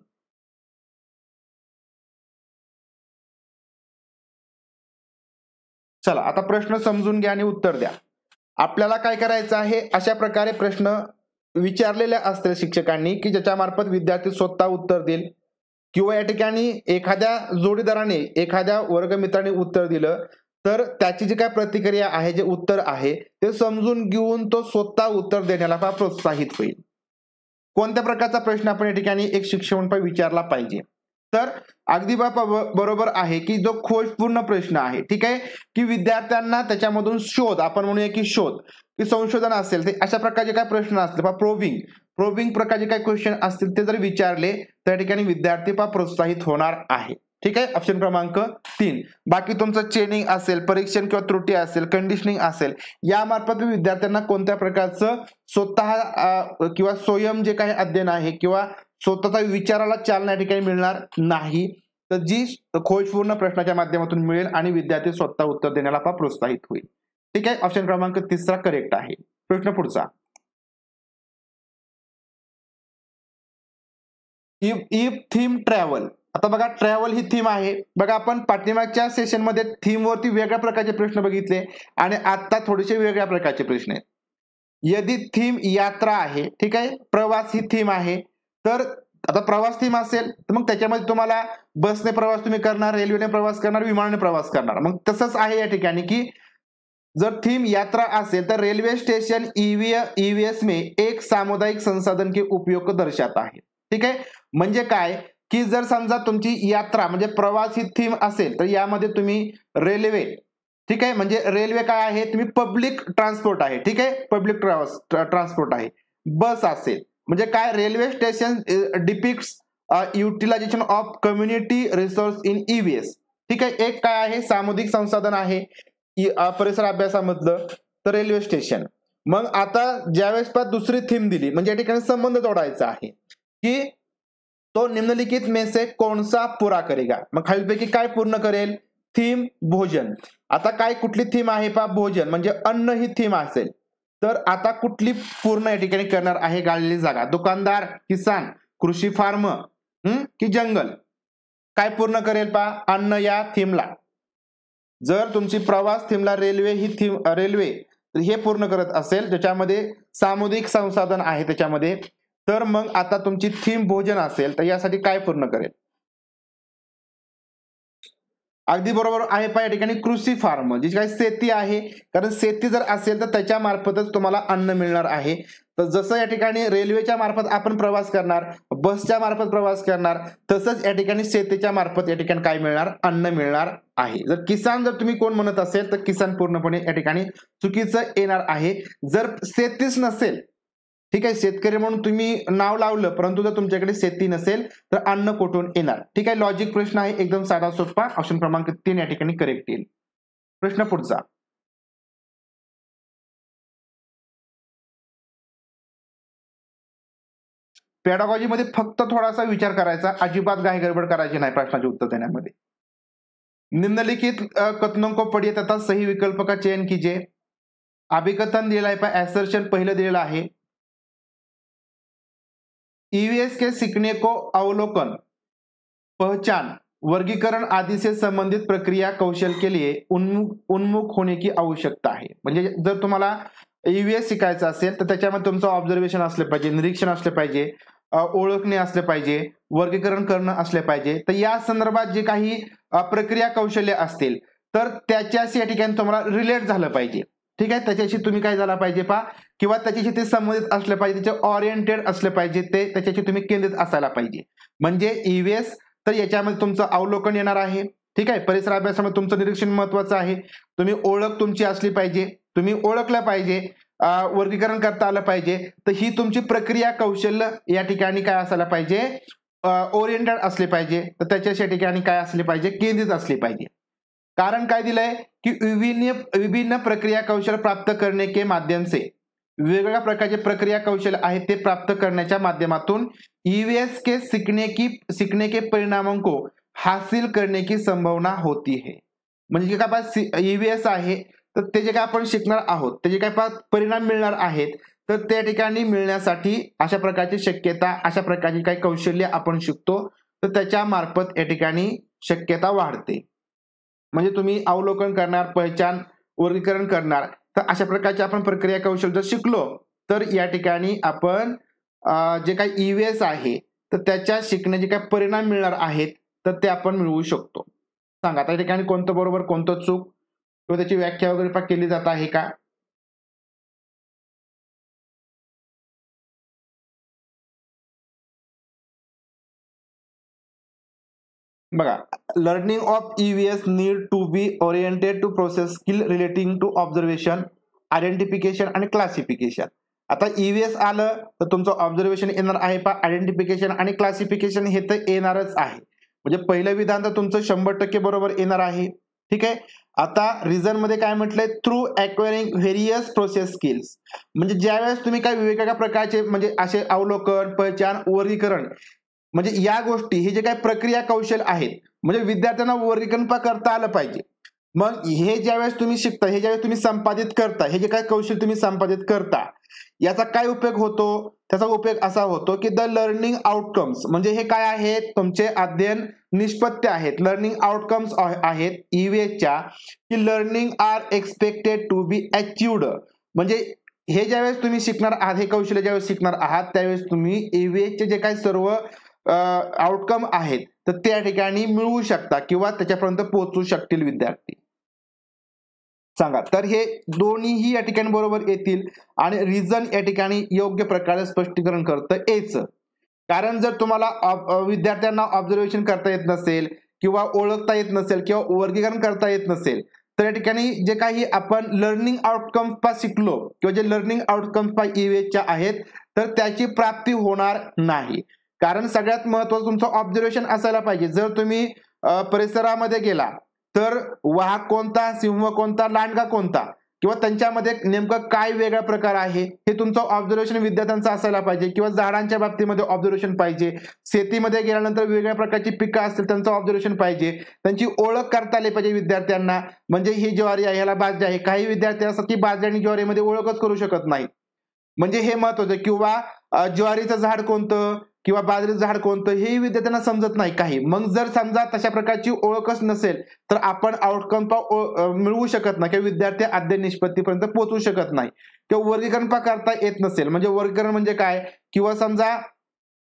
चला आता प्रश्न समजून घ्या आणि उत्तर द्या. आपल्याला काय करायचं आहे? अशा प्रकारे प्रश्न विचारलेले असतील शिक्षकांनी की ज्याच्या मार्फत विद्यार्थी स्वतः उत्तर देईल किंवा या ठिकाणी एखाद्या जोडीदाराने, एखाद्या वर्गमित्राने उत्तर दिलं तर त्याची जी काय प्रतिक्रिया आहे, जे उत्तर आहे ते समजून घेऊन तो स्वतः उत्तर देण्याला प्रोत्साहित होईल. कोणत्या प्रकारचा प्रश्न आपण या ठिकाणी एक शिक्षक म्हणून विचारला पाहिजे? तर अगदी बरोबर आहे की जो खोजपूर्ण प्रश्न आहे, ठीक आहे, की विद्यार्थ्यांना त्याच्यामधून शोध, आपण म्हणूया की शोध, की संशोधन असेल ते अशा प्रकारचे काय प्रश्न असतील प्रोबिंग प्रोबिंग प्रकारचे काय क्वेश्चन असतील ते जर विचारले त्या ठिकाणी विद्यार्थी प्रोत्साहित होणार आहे. ठीक आहे, ऑप्शन क्रमांक 3. बाकी तुमचं चेनिंग असेल, परीक्षण किंवा त्रुटी असेल, कंडिशनिंग असेल, यामार्फत विद्यार्थ्यांना कोणत्या प्रकारचं स्वतः किंवा स्वयं जे काही अध्ययन आहे किंवा स्वतःचा विचाराला चालना या ठिकाणी मिळणार नाही. तर जी खोजपूर्ण प्रश्नाच्या माध्यमातून मिळेल आणि विद्यार्थी स्वतः उत्तर देण्याला प्रोत्साहित होईल. ठीक आहे, ऑप्शन क्रमांक 3 करेक्ट आहे. प्रश्न पुढचा. If theme travel. आता बघा, ट्रॅव्हल ही थीम आहे. बघा, आपण पाठीमागच्या सेशन मध्ये थीम वरती वेगळ्या प्रकारचे प्रश्न बघितले आणि आता थोडेसे वेगळ्या प्रकारचे प्रश्न आहेत. यदि थीम यात्रा आहे, ठीक आहे, प्रवास ही थीम आहे, तर आता प्रवास थीम असेल तर मग त्याच्यामध्ये तुम्हाला बसने प्रवास तुम्ही करणार, रेल्वेने प्रवास करणार, विमानाने प्रवास करणार. मग तसंच आहे या ठिकाणी की जर थीम यात्रा असेल तर रेलवे स्टेशन ईवीएस में एक सामुदायिक संसाधन के उपयोग को दर्शाता है. ठीक आहे, म्हणजे काय की जर समजा तुमची यात्रा म्हणजे प्रवास ही थीम असेल तर यामध्ये तुम्ही रेल्वे, ठीक आहे, म्हणजे रेल्वे काय आहे, तुम्ही पब्लिक ट्रान्सपोर्ट आहे, ठीक आहे, पब्लिक ट्रान्सपोर्ट आहे. बस असेल म्हणजे काय, railway station depicts utilization of community resource in EVS. ठीक आहे, एक काय आहे, सामुदायिक संसाधन आहे परिसर अभ्यासामधलं, तर रेल्वे स्टेशन. मग आता ज्यावेळेस दुसरी थीम दिली म्हणजे या ठिकाणी संबंध जोडायचा आहे की तो निम्नलिखित में से कौनसा पूरा करेगा. मग खालीलपैकी काय पूर्ण करेल, थीम भोजन. आता काय कुठली थीम आहे भोजन म्हणजे अन्न ही थीम असेल तर आता कुठली पूर्ण या ठिकाणी करणार आहे, गाळलेली जागा, दुकानदार, किसान, कृषी फार्म की जंगल, काय पूर्ण करेल अन्न या थीमला. जर तुमची प्रवास थीमला रेल्वे ही थीम रेल्वे हे पूर्ण करत असेल ज्याच्यामध्ये सामुदायिक संसाधन आहे त्याच्यामध्ये, तर मग आता तुमची थीम भोजन असेल तर यासाठी काय पूर्ण करेल. अगदी बरोबर आहे या ठिकाणी कृषी फार्म, जी काही शेती आहे, कारण शेती जर असेल तर त्याच्या मार्फतच तुम्हाला अन्न मिळणार आहे. तर जसं या ठिकाणी रेल्वेच्या मार्फत आपण प्रवास करणार, बसच्या मार्फत प्रवास करणार, तसंच या ठिकाणी शेतीच्या मार्फत या ठिकाणी काय मिळणार, अन्न मिळणार आहे. जर किसान जर तुम्ही कोण म्हणत असेल तर किसान पूर्णपणे या ठिकाणी चुकीचं येणार आहे. जर शेतीच नसेल, ठीक आहे, शेतकरी म्हणून तुम्ही नाव लावलं परंतु जर तुमच्याकडे शेती नसेल तर अन्न कुठून येणार. ठीक आहे, लॉजिक प्रश्न आहे, एकदम साधा सोपा. ऑप्शन क्रमांक 3 या ठिकाणी करेक्ट येईल. प्रश्न पुढचा. पेडागॉजी मध्ये फक्त थोडासा विचार करायचा, अजिबात घाई गडबड करायची नाही प्रश्नाचे उत्तर देण्यामध्ये. निम्नलिखित कथनों को पढ़िए तथा सही विकल्प का चयन कीजिए. अभिकथन दिलेला आहे, असर्शन पहिलं दिलेलं आहे. ईवीएस के सीखने को अवलोकन, पहचान, वर्गीकरण आदि से संबंधित प्रक्रिया कौशल के लिए उन्मुख होने की आवश्यकता आहे. म्हणजे जर तुम्हाला ईव्हीएस शिकायचं असेल तर त्याच्यामध्ये तुमचं ऑब्झर्वेशन असलं पाहिजे, निरीक्षण असलं पाहिजे, ओळखणे असले पाहिजे, वर्गीकरण करणं असले पाहिजे. तर या संदर्भात जे काही प्रक्रिया कौशल्य असतील तर त्याच्याशी या ठिकाणी तुम्हाला रिलेट झालं पाहिजे. ठीक आहे, त्याच्याशी तुम्ही काय झाला पाहिजे किंवा त्याच्याशी ते संबंधित असले पाहिजे, त्याचे ओरिएंटेड असले पाहिजे, ते त्याच्याशी तुम्ही केंद्रित असायला पाहिजे. म्हणजे ईव्हीएस तर याच्यामध्ये तुमचं अवलोकन येणार आहे. ठीक आहे, परिसर अभ्यासामध्ये तुमचं निरीक्षण महत्वाचं आहे. तुम्ही ओळख तुमची असली पाहिजे, तुम्ही ओळखलं पाहिजे, वर्गीकरण करता आलं पाहिजे. तर ही तुमची प्रक्रिया कौशल्य या ठिकाणी काय असायला पाहिजे, ओरिएंटेड असले पाहिजे. तर त्याच्याशी या ठिकाणी काय असले पाहिजे, केंद्रित असले पाहिजे. कारण काय दिलंय की विभिन्न प्रक्रिया कौशल प्राप्त करने के माध्यम से, वेगवेगळ्या प्रकारचे प्रक्रिया कौशल आहेत ते प्राप्त करण्याच्या माध्यमातून ईवीएस के सीखने के परिणामों को हासिल करने की संभावना होती है. म्हणजे काय ईव्हीएस आहे तर ते जे काय आपण शिकणार आहोत त्याचे काय परिणाम मिळणार आहेत, तर त्या ठिकाणी मिळण्यासाठी अशा प्रकारची शक्यता, अशा प्रकारची काही कौशल्य आपण शिकतो तर त्याच्या मार्फत या ठिकाणी शक्यता वाढते. म्हणजे तुम्ही अवलोकन करणार, पहचान, वर्गीकरण करणार, तर अशा प्रकारचे आपण प्रक्रिया कौशल्य जर शिकलो तर या ठिकाणी आपण जे काही ईव्हीएस आहे तर त्याच्या शिकण्याचे काय परिणाम मिळणार आहेत तर ते आपण मिळवू शकतो. सांगा त्या ठिकाणी कोणतं बरोबर कोणतं चूक किंवा त्याची व्याख्या वगैरे केली जात आहे का. बघा, learning of EVS need to be oriented to process skill relating to observation, identification आणि क्लासिफिकेशन. आता EVS आलं तर तुमचं ऑब्झर्वेशन येणार आहे, आयडेंटिफिकेशन आणि क्लासिफिकेशन हे तर येणारच आहे. म्हणजे पहिलं विधान तर तुमचं 100% बरोबर येणार आहे. ठीक आहे. आता रिझन मध्ये काय म्हटलंय, through acquiring various process skills. म्हणजे ज्यावेळेस तुम्ही काही वेगवेगळ्या प्रकारचे म्हणजे असे अवलोकन, पहचान, वर्गीकरण म्हणजे या गोष्टी हे जे काही प्रक्रिया कौशल आहेत, म्हणजे विद्यार्थ्यांना वर्गीकरण करता आलं पाहिजे. मग हे ज्यावेळेस तुम्ही शिकता, हे ज्यावेळेस तुम्ही संपादित करता, हे जे काही कौशल तुम्ही संपादित करता, याचा काय उपयोग होतो? त्याचा उपयोग असा होतो की द लर्निंग आउटकम्स, म्हणजे हे काय आहेत, तुमचे अध्ययन निष्पत्ती आहेत, लर्निंग आउटकम्स आहेत EVSच्या, की learning R expected to be अचिव्हड. म्हणजे हे ज्यावेळेस तुम्ही शिकणार आहात, हे कौशल्य ज्यावेळेस शिकणार आहात, त्यावेळेस तुम्ही EVSचे जे काही सर्व आउटकम आहेत तर त्या ठिकाणी मिळवू शकता किंवा त्याच्यापर्यंत पोहोचू शकतील विद्यार्थी. सांगा, तर हे दोन्हीही या ठिकाणी बरोबर येतील आणि रिझन या ठिकाणी योग्य प्रकारे स्पष्टीकरण करतं यायचं. कारण जर तुम्हाला विद्यार्थ्यांना ऑब्झर्वेशन करता येत नसेल किंवा ओळखता येत नसेल किंवा वर्गीकरण करता येत नसेल, तर या ठिकाणी जे काही आपण लर्निंग आउटकम्स पा शिकलो किंवा जे लर्निंग आउटकम्स पा EVSच्या आहेत तर त्याची प्राप्ती होणार नाही. कारण सगळ्यात महत्वाचं तुमचं ऑब्झर्वेशन असायला पाहिजे. जर तुम्ही परिसरामध्ये गेला तर वाघ कोणता, सिंह कोणता, लांडगा कोणता किंवा त्यांच्यामध्ये नेमकं काय वेगळा प्रकार आहे हे तुमचं ऑब्झर्वेशन विद्यार्थ्यांचं असायला पाहिजे. किंवा झाडांच्या बाबतीमध्ये ऑब्झर्वेशन पाहिजे, शेतीमध्ये गेल्यानंतर वेगवेगळ्या प्रकारची पिकं असतील त्यांचं ऑब्झर्वेशन पाहिजे, त्यांची ओळख करता आली पाहिजे विद्यार्थ्यांना. म्हणजे ही ज्वारी आहे, ह्याला बाजरी आहे. काही विद्यार्थी असतात की बाजरी आणि ज्वारीमध्ये ओळखच करू शकत नाही. म्हणजे हे महत्वाचं. किंवा ज्वारीचं झाड कोणतं किंवा बाजरीचं झाड कोणतं हे विद्यार्थ्यांना समजत नाही काही. मग जर समजा तशा प्रकारची ओळखच नसेल तर आपण आउटकम मिळवू शकत नाही किंवा विद्यार्थी अध्ययन निष्पत्तीपर्यंत पोहोचू शकत नाही. किंवा वर्गीकरण करता येत नसेल, म्हणजे वर्गीकरण म्हणजे काय, किंवा समजा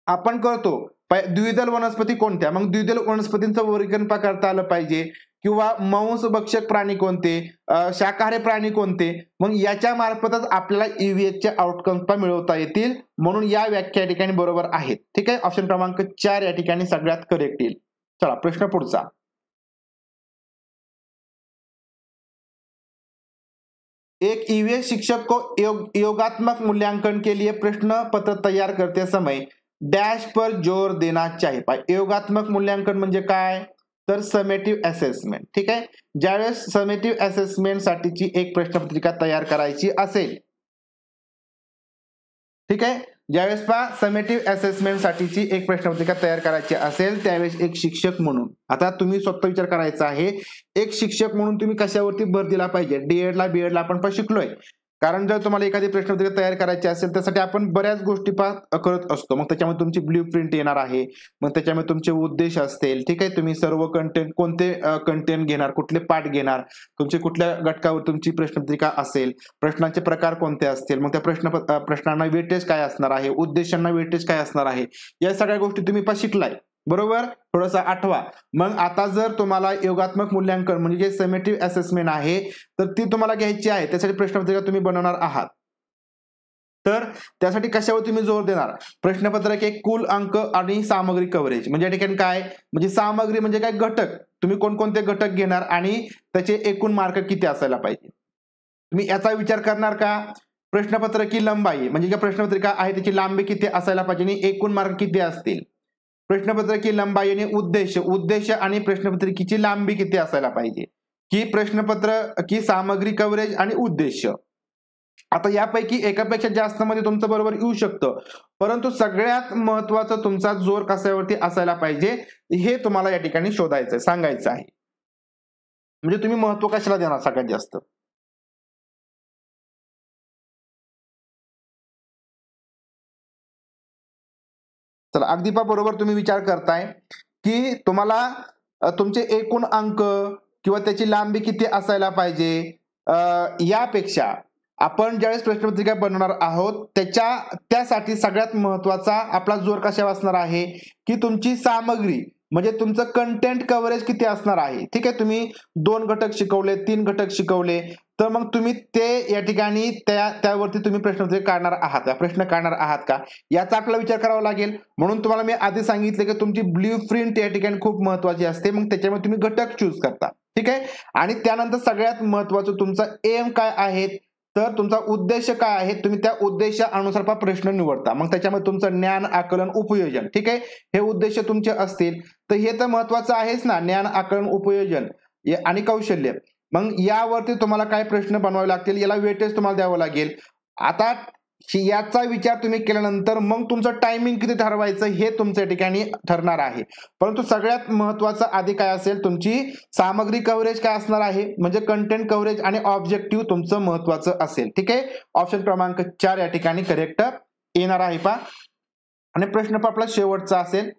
आपण करतो द्विदल वनस्पती कोणत्या, मग द्विदल वनस्पतींचं वर्गीकरण करता आलं पाहिजे. किंवा मांसभक्षक प्राणी कोणते, शाकाहारी प्राणी कोणते, मग याच्या मार्फतच आपल्याला EVSचे आउटकम्स मिळवता येतील. म्हणून या व्याख्या या ठिकाणी बरोबर आहेत. ठीक आहे. ऑप्शन क्रमांक 4 या ठिकाणी सगळ्यात करेक्ट येईल. चला प्रश्न पुढचा. एक EVS शिक्षक को योगात्मक मूल्यांकन के लिए प्रश्न पत्र तैयार करते समय डैश पर जोर देना चाहिए. योगात्मक मूल्यांकन म्हणजे काय, तर समेटिव्ह असेसमेंट. ठीक आहे. ज्यावेळेस समेटिव्ह असेसमेंट साठीची एक प्रश्नपत्रिका तयार करायची असेल, ठीक आहे, ज्यावेळेस समेटिव्ह असेसमेंट साठीची एक प्रश्नपत्रिका तयार करायची असेल त्यावेळेस एक शिक्षक म्हणून, आता तुम्ही स्वतः विचार करायचा आहे, एक शिक्षक म्हणून तुम्ही कशावरती भर दिला पाहिजे. डीएडला बीएडला आपण पण शिकलोय. कारण जर तुम्हाला एखादी प्रश्नपत्रिका तयार करायची असेल त्यासाठी आपण बऱ्याच गोष्टी करत असतो. मग त्याच्यामध्ये तुमची ब्ल्यू प्रिंट येणार आहे, मग त्याच्यामध्ये तुमचे उद्देश असतील. ठीक आहे. तुम्ही सर्व कंटेंट, कोणते कंटेंट घेणार, कुठले पाठ घेणार, तुमची कुठल्या घटकावर तुमची प्रश्नपत्रिका असेल, प्रश्नांचे प्रकार कोणते असतील, मग त्या प्रश्नांना वेटेज काय असणार आहे, उद्देशांना वेटेज काय असणार आहे, या सगळ्या गोष्टी तुम्ही शिकलाय. बरोबर. थोडंसं आठवा. मग आता जर तुम्हाला योगात्मक मूल्यांकन म्हणजे जे समेटिव्ह असेसमेंट आहे तर ती तुम्हाला घ्यायची आहे, त्यासाठी प्रश्नपत्रिका तुम्ही बनवणार आहात. तर त्यासाठी कशावर तुम्ही जोर देणार, प्रश्नपत्रक एक कुल अंक आणि सामग्री कव्हरेज. म्हणजे या ठिकाणी काय, म्हणजे सामग्री म्हणजे काय, घटक, तुम्ही कोणकोणते घटक घेणार आणि त्याचे एकूण मार्क किती असायला पाहिजे. तुम्ही याचा विचार करणार का, प्रश्नपत्रक की लंबाई म्हणजे ज्या प्रश्नपत्रिका आहे त्याची लांबी किती असायला पाहिजे आणि एकूण मार्क किती असतील. प्रश्नपत्रिकी लंबाई आणि उद्देश आणि प्रश्नपत्रिकेची लांबी किती असायला पाहिजे, की प्रश्नपत्र की सामग्री कव्हरेज आणि उद्देश. आता यापैकी एकापेक्षा जास्त मध्ये तुमचं बरोबर येऊ शकतं, परंतु सगळ्यात महत्वाचं तुमचा जोर कशावरती असायला पाहिजे हे तुम्हाला या ठिकाणी शोधायचं, सांगायचं आहे. म्हणजे तुम्ही महत्व कशाला देणार सगळ्यात जास्त. चला अगदी बरोबर तुम्ही विचार करताय की तुम्हाला तुमचे एकूण अंक किंवा त्याची लांबी किती असायला पाहिजे, यापेक्षा आपण ज्यावेळेस प्रश्नपत्रिका बनवणार आहोत त्यासाठी सगळ्यात महत्वाचा आपला जोर कशावर असणार आहे की तुमची सामग्री म्हणजे तुमचं कंटेंट कव्हरेज किती असणार आहे. ठीक आहे, तुम्ही 2 घटक शिकवले, 3 घटक शिकवले, तर मग तुम्ही ते या ठिकाणी त्यावरती तुम्ही प्रश्न काढणार आहात का, प्रश्न काढणार आहात का, याचा आपला विचार करावा लागेल. म्हणून तुम्हाला मी आधी सांगितले की तुमची ब्ल्यू प्रिंट या ठिकाणी खूप महत्वाची असते. मग त्याच्यामुळे तुम्ही घटक चूज करता. ठीक आहे, आणि त्यानंतर सगळ्यात महत्वाचं तुमचा एम काय आहे, तर तुमचा उद्देश काय आहे, तुम्ही त्या उद्देशानुसार प्रश्न निवडता. मग त्याच्यामध्ये तुमचं ज्ञान, आकलन, उपयोजन, ठीक आहे, हे उद्देश तुमचे असतील तर हे तर महत्वाचं आहेच ना, ज्ञान, आकलन, उपयोजन आणि कौशल्य. मग यावरती तुम्हाला काय प्रश्न बनवावे लागतील, याला वेटेज तुम्हाला द्यावं लागेल. आता याचा विचार तुम्ही केल्यानंतर मग तुमचं टायमिंग किती ठरवायचं हे तुमच्या ठिकाणी ठरणार आहे. परंतु सगळ्यात महत्वाचं आधी काय असेल, तुमची सामग्री कव्हरेज काय असणार आहे, म्हणजे कंटेंट कव्हरेज आणि ऑब्जेक्टिव्ह तुमचं महत्वाचं असेल. ठीक आहे, ऑप्शन क्रमांक 4 या ठिकाणी करेक्ट येणार आहे पहा. आणि प्रश्न आपला शेवटचा असेल,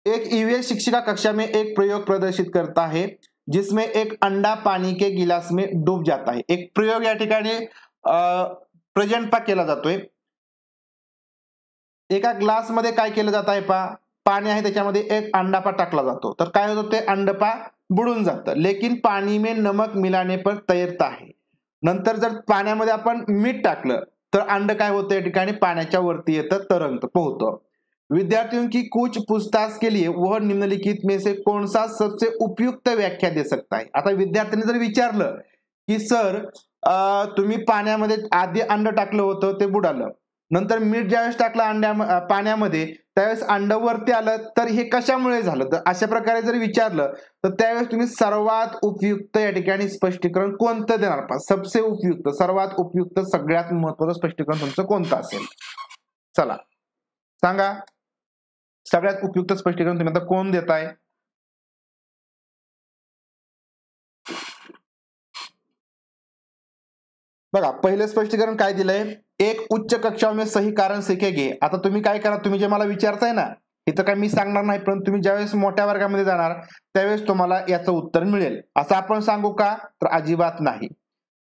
एक ईवीएस शिक्षिका कक्षा में एक प्रयोग प्रदर्शित करता है जिसमें एक अंडा पानी के गिलास में डूब जाता है. एक प्रयोग या ठिकाणी प्रेझेंट पा केला जातोय. एका ग्लास मध्ये काय केलं जात आहे पा, पाणी आहे त्याच्यामध्ये एक अंडापा टाकला जातो. तर काय होतं, ते अंडपा बुडून जातं. लेकिन पाणी में नमक मिलाने पर तैरता है. नंतर जर पाण्यामध्ये आपण मीठ टाकलं तर अंड काय होतं, या ठिकाणी पाण्याच्या वरती येतं, तरंगतं, पोहतं. विद्यार्थियों की कुछ पूछताछ के लिए वह निम्नलिखित में से कौन सा सबसे उपयुक्त व्याख्या दे सकता है. आता विद्यार्थ्यांनी जर विचारलं की सर तुम्ही पाण्यामध्ये आधी अंड टाकलं होतं ते बुडालं, नंतर मीठ ज्यावेळेस टाकलं पाण्यामध्ये त्यावेळेस अंड वरती आलं, तर हे कशामुळे झालं, तर अशा प्रकारे जर विचारलं तर त्यावेळेस तुम्ही सर्वात उपयुक्त या ठिकाणी स्पष्टीकरण कोणतं देणार पहा. सबसे उपयुक्त, सर्वात उपयुक्त, सगळ्यात महत्वाचं स्पष्टीकरण तुमचं कोणतं असेल, चला सांगा. सगळ्यात उपयुक्त स्पष्टीकरण तुम्ही आता कोण देताय. बघा, पहिलं स्पष्टीकरण काय दिलंय, एक उच्च कक्षाओं में सही कारण सीखेंगे. आता तुम्ही काय करा, तुम्ही जे मला विचारताय ना, इथं काय मी सांगणार नाही, पण तुम्ही ज्यावेळेस मोठ्या वर्गामध्ये जाणार त्यावेळेस तुम्हाला याचं उत्तर मिळेल. असं आपण सांगू का, तर अजिबात नाही.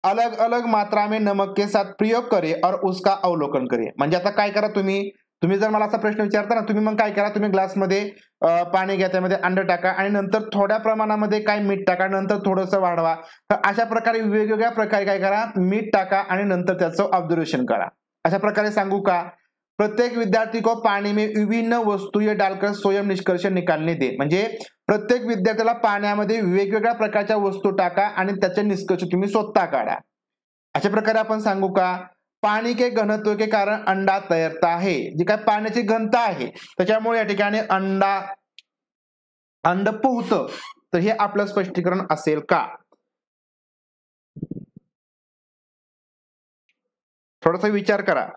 अलग अलग मात्रा में नमक के साथ प्रयोग करे और उसका अवलोकन करे. म्हणजे आता काय करा, तुम्ही जर मला असा प्रश्न विचारता ना, तुम्ही मग काय करा, तुम्ही ग्लासमध्ये पाणी घ्या, त्यामध्ये अंड टाका आणि नंतर थोड्या प्रमाणामध्ये काय मीठ टाका, नंतर थोडंसं वाढवा. तर अशा प्रकारे वेगवेगळ्या प्रकारे काय करा, मीठ टाका आणि नंतर त्याचं ऑब्झर्वेशन करा. अशा प्रकारे सांगू का. प्रत्येक विद्यार्थी को पाणी में विभिन्न वस्तू डालकर स्वयं निष्कर्ष निकालने दे. म्हणजे प्रत्येक विद्यार्थ्याला पाण्यामध्ये वेगवेगळ्या प्रकारच्या वस्तू टाका आणि त्याचे निष्कर्ष तुम्ही स्वतः काढा. अशा प्रकारे आपण सांगू का. पाणी के घनत्व के कारण अंडा तैरता है. जी काय पाण्याची घनता आहे त्याच्यामुळे या ठिकाणी अंड पोहतं. तर हे आपलं स्पष्टीकरण असेल का. थोडासा विचार करा.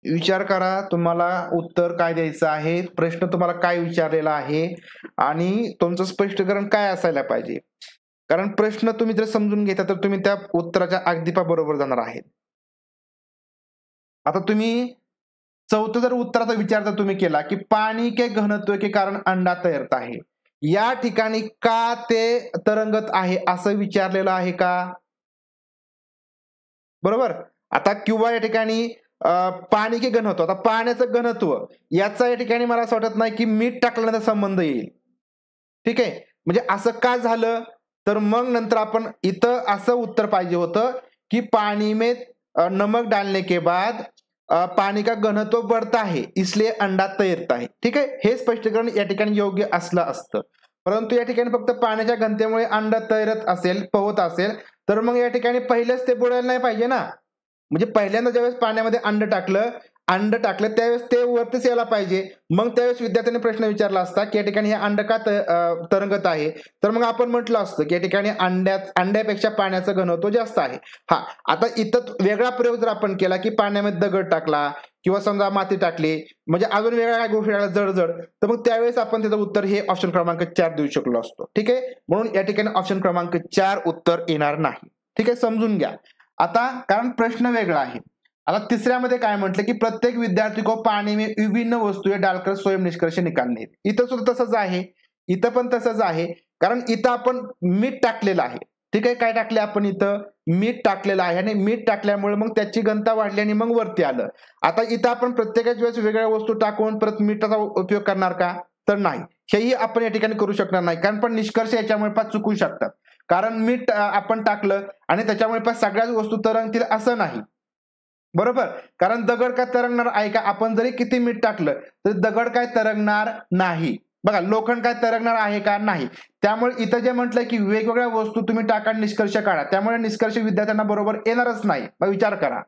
विचार करा, तुम्हाला उत्तर काय द्यायचं आहे, प्रश्न तुम्हाला काय विचारलेला आहे आणि तुमचं स्पष्टीकरण काय असायला पाहिजे. कारण प्रश्न तुम्ही जर समजून घेता तर तुम्ही त्या उत्तराच्या अगदी बरोबर जाणार आहेत. आता तुम्ही चौथं जर उत्तराचा विचार जर तुम्ही केला की पाणी के घनत्व के कारण अंडा तैरता है, या ठिकाणी का ते तरंगत आहे असं विचारलेलं आहे का, बरोबर. आता किंवा या ठिकाणी पाणी के घनत्व, आता पाण्याचं घनत्व याचा या ठिकाणी मला असं वाटत नाही की मीठ टाकल्यानंतर संबंध येईल. ठीक आहे, म्हणजे असं का झालं, तर मग नंतर आपण इथं असं उत्तर पाहिजे होतं की पाणी में नमक डालने के बाद पाणी का घनत्व बढ़ता है इसलिए अंडा तैरता है. ठीक आहे, हे स्पष्टीकरण या ठिकाणी योग्य असलं असतं. परंतु या ठिकाणी फक्त पाण्याच्या घनतेमुळे अंड तैरत असेल, पोहत असेल, तर मग या ठिकाणी पहिलेच ते बुडायला नाही पाहिजे ना. म्हणजे पहिल्यांदा ज्यावेळेस पाण्यामध्ये अंड टाकलं त्यावेळेस ते वरतीच यायला पाहिजे. मग त्यावेळेस विद्यार्थ्यांनी प्रश्न विचारला असता की या ठिकाणी हे अंड का तरंगत आहे, तर मग आपण म्हटलं असतं की या ठिकाणी अंड्यापेक्षा पाण्याचं घनत्व जास्त आहे. हा, आता इथं वेगळा प्रयोग जर आपण केला की पाण्यामध्ये दगड टाकला किंवा समजा माती टाकली, म्हणजे अजून वेगळ्या काय गोष्टी टाकल्या जड, तर मग त्यावेळेस आपण त्याचं उत्तर हे ऑप्शन क्रमांक 4 देऊ शकलो असतो. ठीक आहे, म्हणून या ठिकाणी ऑप्शन क्रमांक 4 उत्तर येणार नाही. ठीक आहे, समजून घ्या. आता कारण प्रश्न वेगळा आहे. आता तिसऱ्यामध्ये काय म्हटलं की प्रत्येक विद्यार्थी को पाणी में विभिन्न वस्तू डालकर स्वयं निष्कर्ष निकालने. इथं सुद्धा तसंच आहे, इथं पण तसंच आहे कारण इथं आपण मीठ टाकलेलं आहे. ठीक आहे, काय टाकले आपण इथं मीठ टाकलेलं आहे आणि मीठ टाकल्यामुळे मग त्याची घनता वाढली आणि मग वरती आलं. आता इथं आपण प्रत्येकाच वेळेस वेगळ्या वस्तू टाकून परत मिठाचा उपयोग करणार का? तर नाही. हेही आपण या ठिकाणी करू शकणार नाही, कारण पण निष्कर्ष याच्यामुळे पण चुकू शकतात. कारण मीठ आपण टाकलं आणि त्याच्यामुळे पण सगळ्याच वस्तू तरंगतील असं नाही. बरोबर, कारण दगड काय तरंगणार आहे का? आपण जरी किती मीठ टाकलं तरी दगड काय तरंगणार नाही. बघा, लोखंड काय तरंगणार आहे का? नाही. त्यामुळे इथं जे म्हटलंय की वेगवेगळ्या वस्तू तुम्ही टाका, निष्कर्ष काढा, त्यामुळे निष्कर्ष विद्यार्थ्यांना बरोबर येणारच नाही. विचार करा.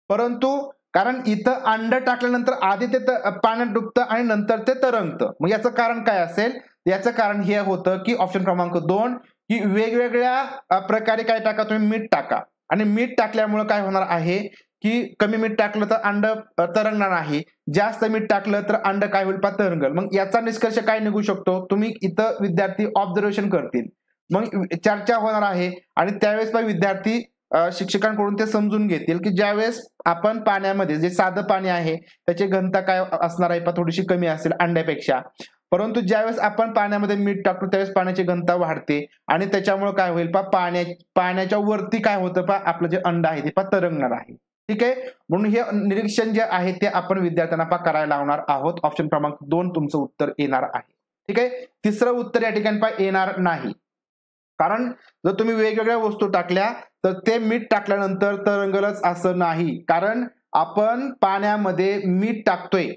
परंतु कारण इथं अंड टाकल्यानंतर आधी ते पाण्यात डुबतं आणि नंतर ते तरंगतं. मग याचं कारण काय असेल? याचं कारण हे होतं की ऑप्शन क्रमांक 2 की वेगवेगळ्या प्रकारे काय टाका, तुम्ही मीठ टाका आणि मीठ टाकल्यामुळे काय होणार आहे की कमी मीठ टाकलं तर अंड तरंगणार आहे, जास्त मीठ टाकलं तर अंड काय होईल, तरंगल. मग याचा निष्कर्ष काय निघू शकतो? तुम्ही इथं विद्यार्थी ऑब्झर्वेशन करतील, मग चर्चा होणार आहे आणि त्यावेळेस विद्यार्थी शिक्षकांकडून ते समजून घेतील की ज्यावेळेस आपण पाण्यामध्ये जे साधं पाणी आहे त्याची घनता काय असणार आहे, थोडीशी कमी असेल अंड्यापेक्षा. परंतु ज्यावेळेस आपण पाण्यामध्ये मीठ टाकतो त्यावेळेस पाण्याची घनता वाढते आणि त्याच्यामुळे काय होईल, पाण्याच्या वरती काय होतं, आपलं जे अंड आहे ते तरंगणार आहे. ठीक आहे, म्हणून हे निरीक्षण जे आहे ते आपण विद्यार्थ्यांना करायला लावणार आहोत. ऑप्शन क्रमांक 2 तुमचं उत्तर येणार आहे. ठीक आहे, तिसरं उत्तर या ठिकाणी येणार नाही. कारण जर तुम्ही वेगवेगळ्या वस्तू टाकल्या तर ते मीठ टाकल्यानंतर तरंगलच असं नाही, कारण आपण पाण्यामध्ये मीठ टाकतोय,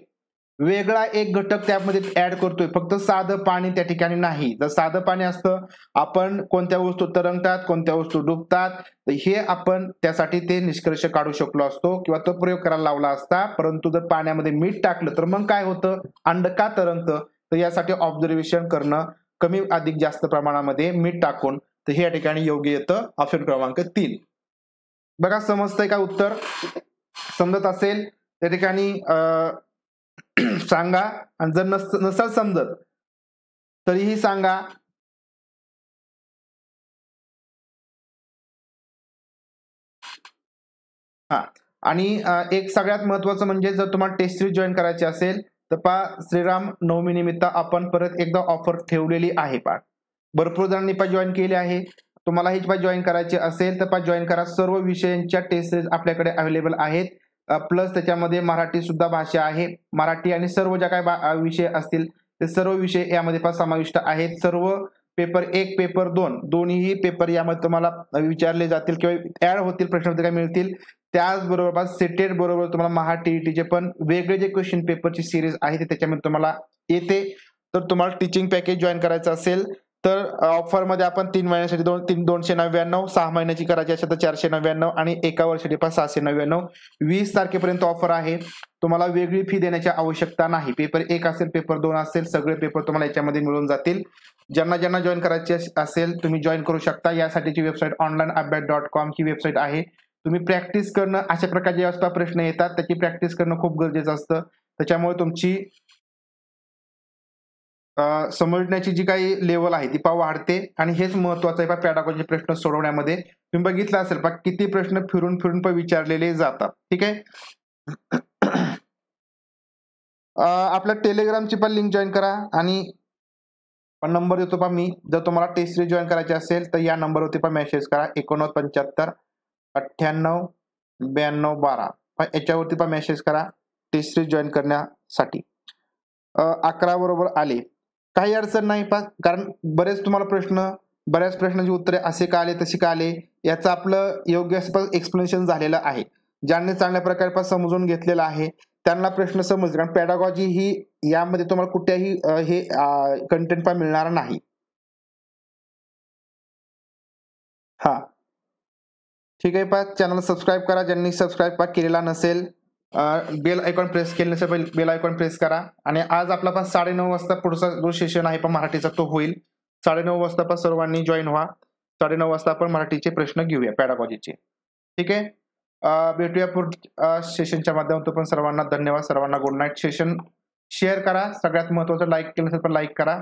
वेगळा एक घटक त्यामध्ये ऍड करतोय, फक्त साधं पाणी त्या ठिकाणी नाही. जर साधं पाणी असतं, आपण कोणत्या वस्तू तरंगतात, कोणत्या वस्तू डुबतात, तर हे आपण त्यासाठी ते निष्कर्ष काढू शकलो असतो किंवा तो प्रयोग करायला लावला असता. परंतु जर पाण्यामध्ये मीठ टाकलं तर मग काय होतं, अंड का तरंगतं, तर यासाठी ऑब्झर्वेशन करणं, कमी अधिक जास्त प्रमाणामध्ये मीठ टाकून, तर हे या ठिकाणी योग्य येतं ऑप्शन क्रमांक 3. बघा, समजतंय का उत्तर? समजत असेल त्या ठिकाणी सांगा, आणि जर नसेल समजत तरीही सांगा. हा, आणि एक सगळ्यात महत्वाचं म्हणजे जर तुम्हाला टेस्ट सिरीज जॉईन करायची असेल तर श्रीराम नवमी निमित्त आपण परत एकदा ऑफर ठेवलेली आहे. भरपूर जणांनी जॉईन केली आहे. तुम्हालाही जॉईन करायची असेल तर जॉईन करा. सर्व विषयांच्या टेस्ट सिरीज आपल्याकडे अवेलेबल आहेत. प्लस त्याच्यामध्ये मराठी सुद्धा भाषा आहे. मराठी आणि सर्व ज्या काही विषय असतील ते सर्व विषय यामध्ये समाविष्ट आहेत. सर्व पेपर 1 पेपर 2 दोन्ही पेपर यामध्ये तुम्हाला विचारले जातील किंवा ऍड होतील, प्रश्नपत्रिका मिळतील. त्याचबरोबर सेटेड बरोबर तुम्हाला महाटीईटीचे पण वेगळे जे क्वेश्चन पेपरची सिरीज आहे ते त्याच्यामध्ये तुम्हाला येते. तर तुम्हाला टीचिंग पॅकेज जॉईन करायचं असेल तर ऑफर मध्ये आपण 3 महिन्यासाठी 299, 6 महिन्याची करायची असेल तर 499 आणि एका वर्षासाठी 699. 20 तारखेपर्यंत ऑफर आहे. तुम्हाला वेगळी फी देण्याची आवश्यकता नाही. पेपर 1 असेल, पेपर 2 असेल, सगळे पेपर तुम्हाला याच्यामध्ये मिळून जातील. ज्यांना ज्यांना जॉईन करायचे असेल तुम्ही जॉईन करू शकता. यासाठीची वेबसाईट onlineabhyas.com ही वेबसाईट आहे. तुम्ही प्रॅक्टिस करणं, अशा प्रकारचे जेव्हा प्रश्न येतात त्याची प्रॅक्टिस करणं खूप गरजेचं असतं. त्याच्यामुळे तुमची समजण्याची जी काही लेवल आहे ती वाढते आणि हेच महत्वाचं आहे पॅडागॉजी प्रश्न सोडवण्यामध्ये. तुम्ही बघितलं असेल किती प्रश्न फिरून फिरून विचारलेले जातात. ठीक आहे, आपल्या टेलिग्रामची पण लिंक जॉईन करा आणि नंबर देतो मी. जर तुम्हाला टेस्ट सिरीज जॉईन करायची असेल तर या नंबरवरती मेसेज करा. 8975 98 92 12 याच्यावरती मेसेज करा टेस्ट सिरीज जॉईन करण्यासाठी. 11 बरोबर आले, काही अडचण नाही. कारण बऱ्याच प्रश्नांची उत्तरे असे का आले, तसे का आले, याचं आपलं योग्य असं एक्सप्लेनेशन झालेलं आहे. ज्यांनी चांगल्या प्रकारे समजून घेतलेलं आहे त्यांना प्रश्न समजले. कारण पॅडागॉजी ही यामध्ये तुम्हाला कुठेही हे कंटेंट मिळणार नाही. हा, ठीक आहे. चॅनल सबस्क्राईब करा ज्यांनी सबस्क्राईब केलेला नसेल. बेल आयकॉन प्रेस केले नसेल बेल आयकॉन प्रेस करा. आणि आज आपला 9:30 वाजता पुढचा जो सेशन आहे मराठीचा तो होईल. 9:30 वाजता सर्वांनी जॉईन व्हा. 9:30 वाजता आपण मराठीचे प्रश्न घेऊया पॅडागॉजीचे. ठीक आहे, भेटूया पुढच्या सेशनच्या माध्यमातून. पण सर्वांना धन्यवाद, सर्वांना गुड नाईट. सेशन शेअर करा, सगळ्यात महत्वाचं लाईक केलं असेल तर लाईक करा.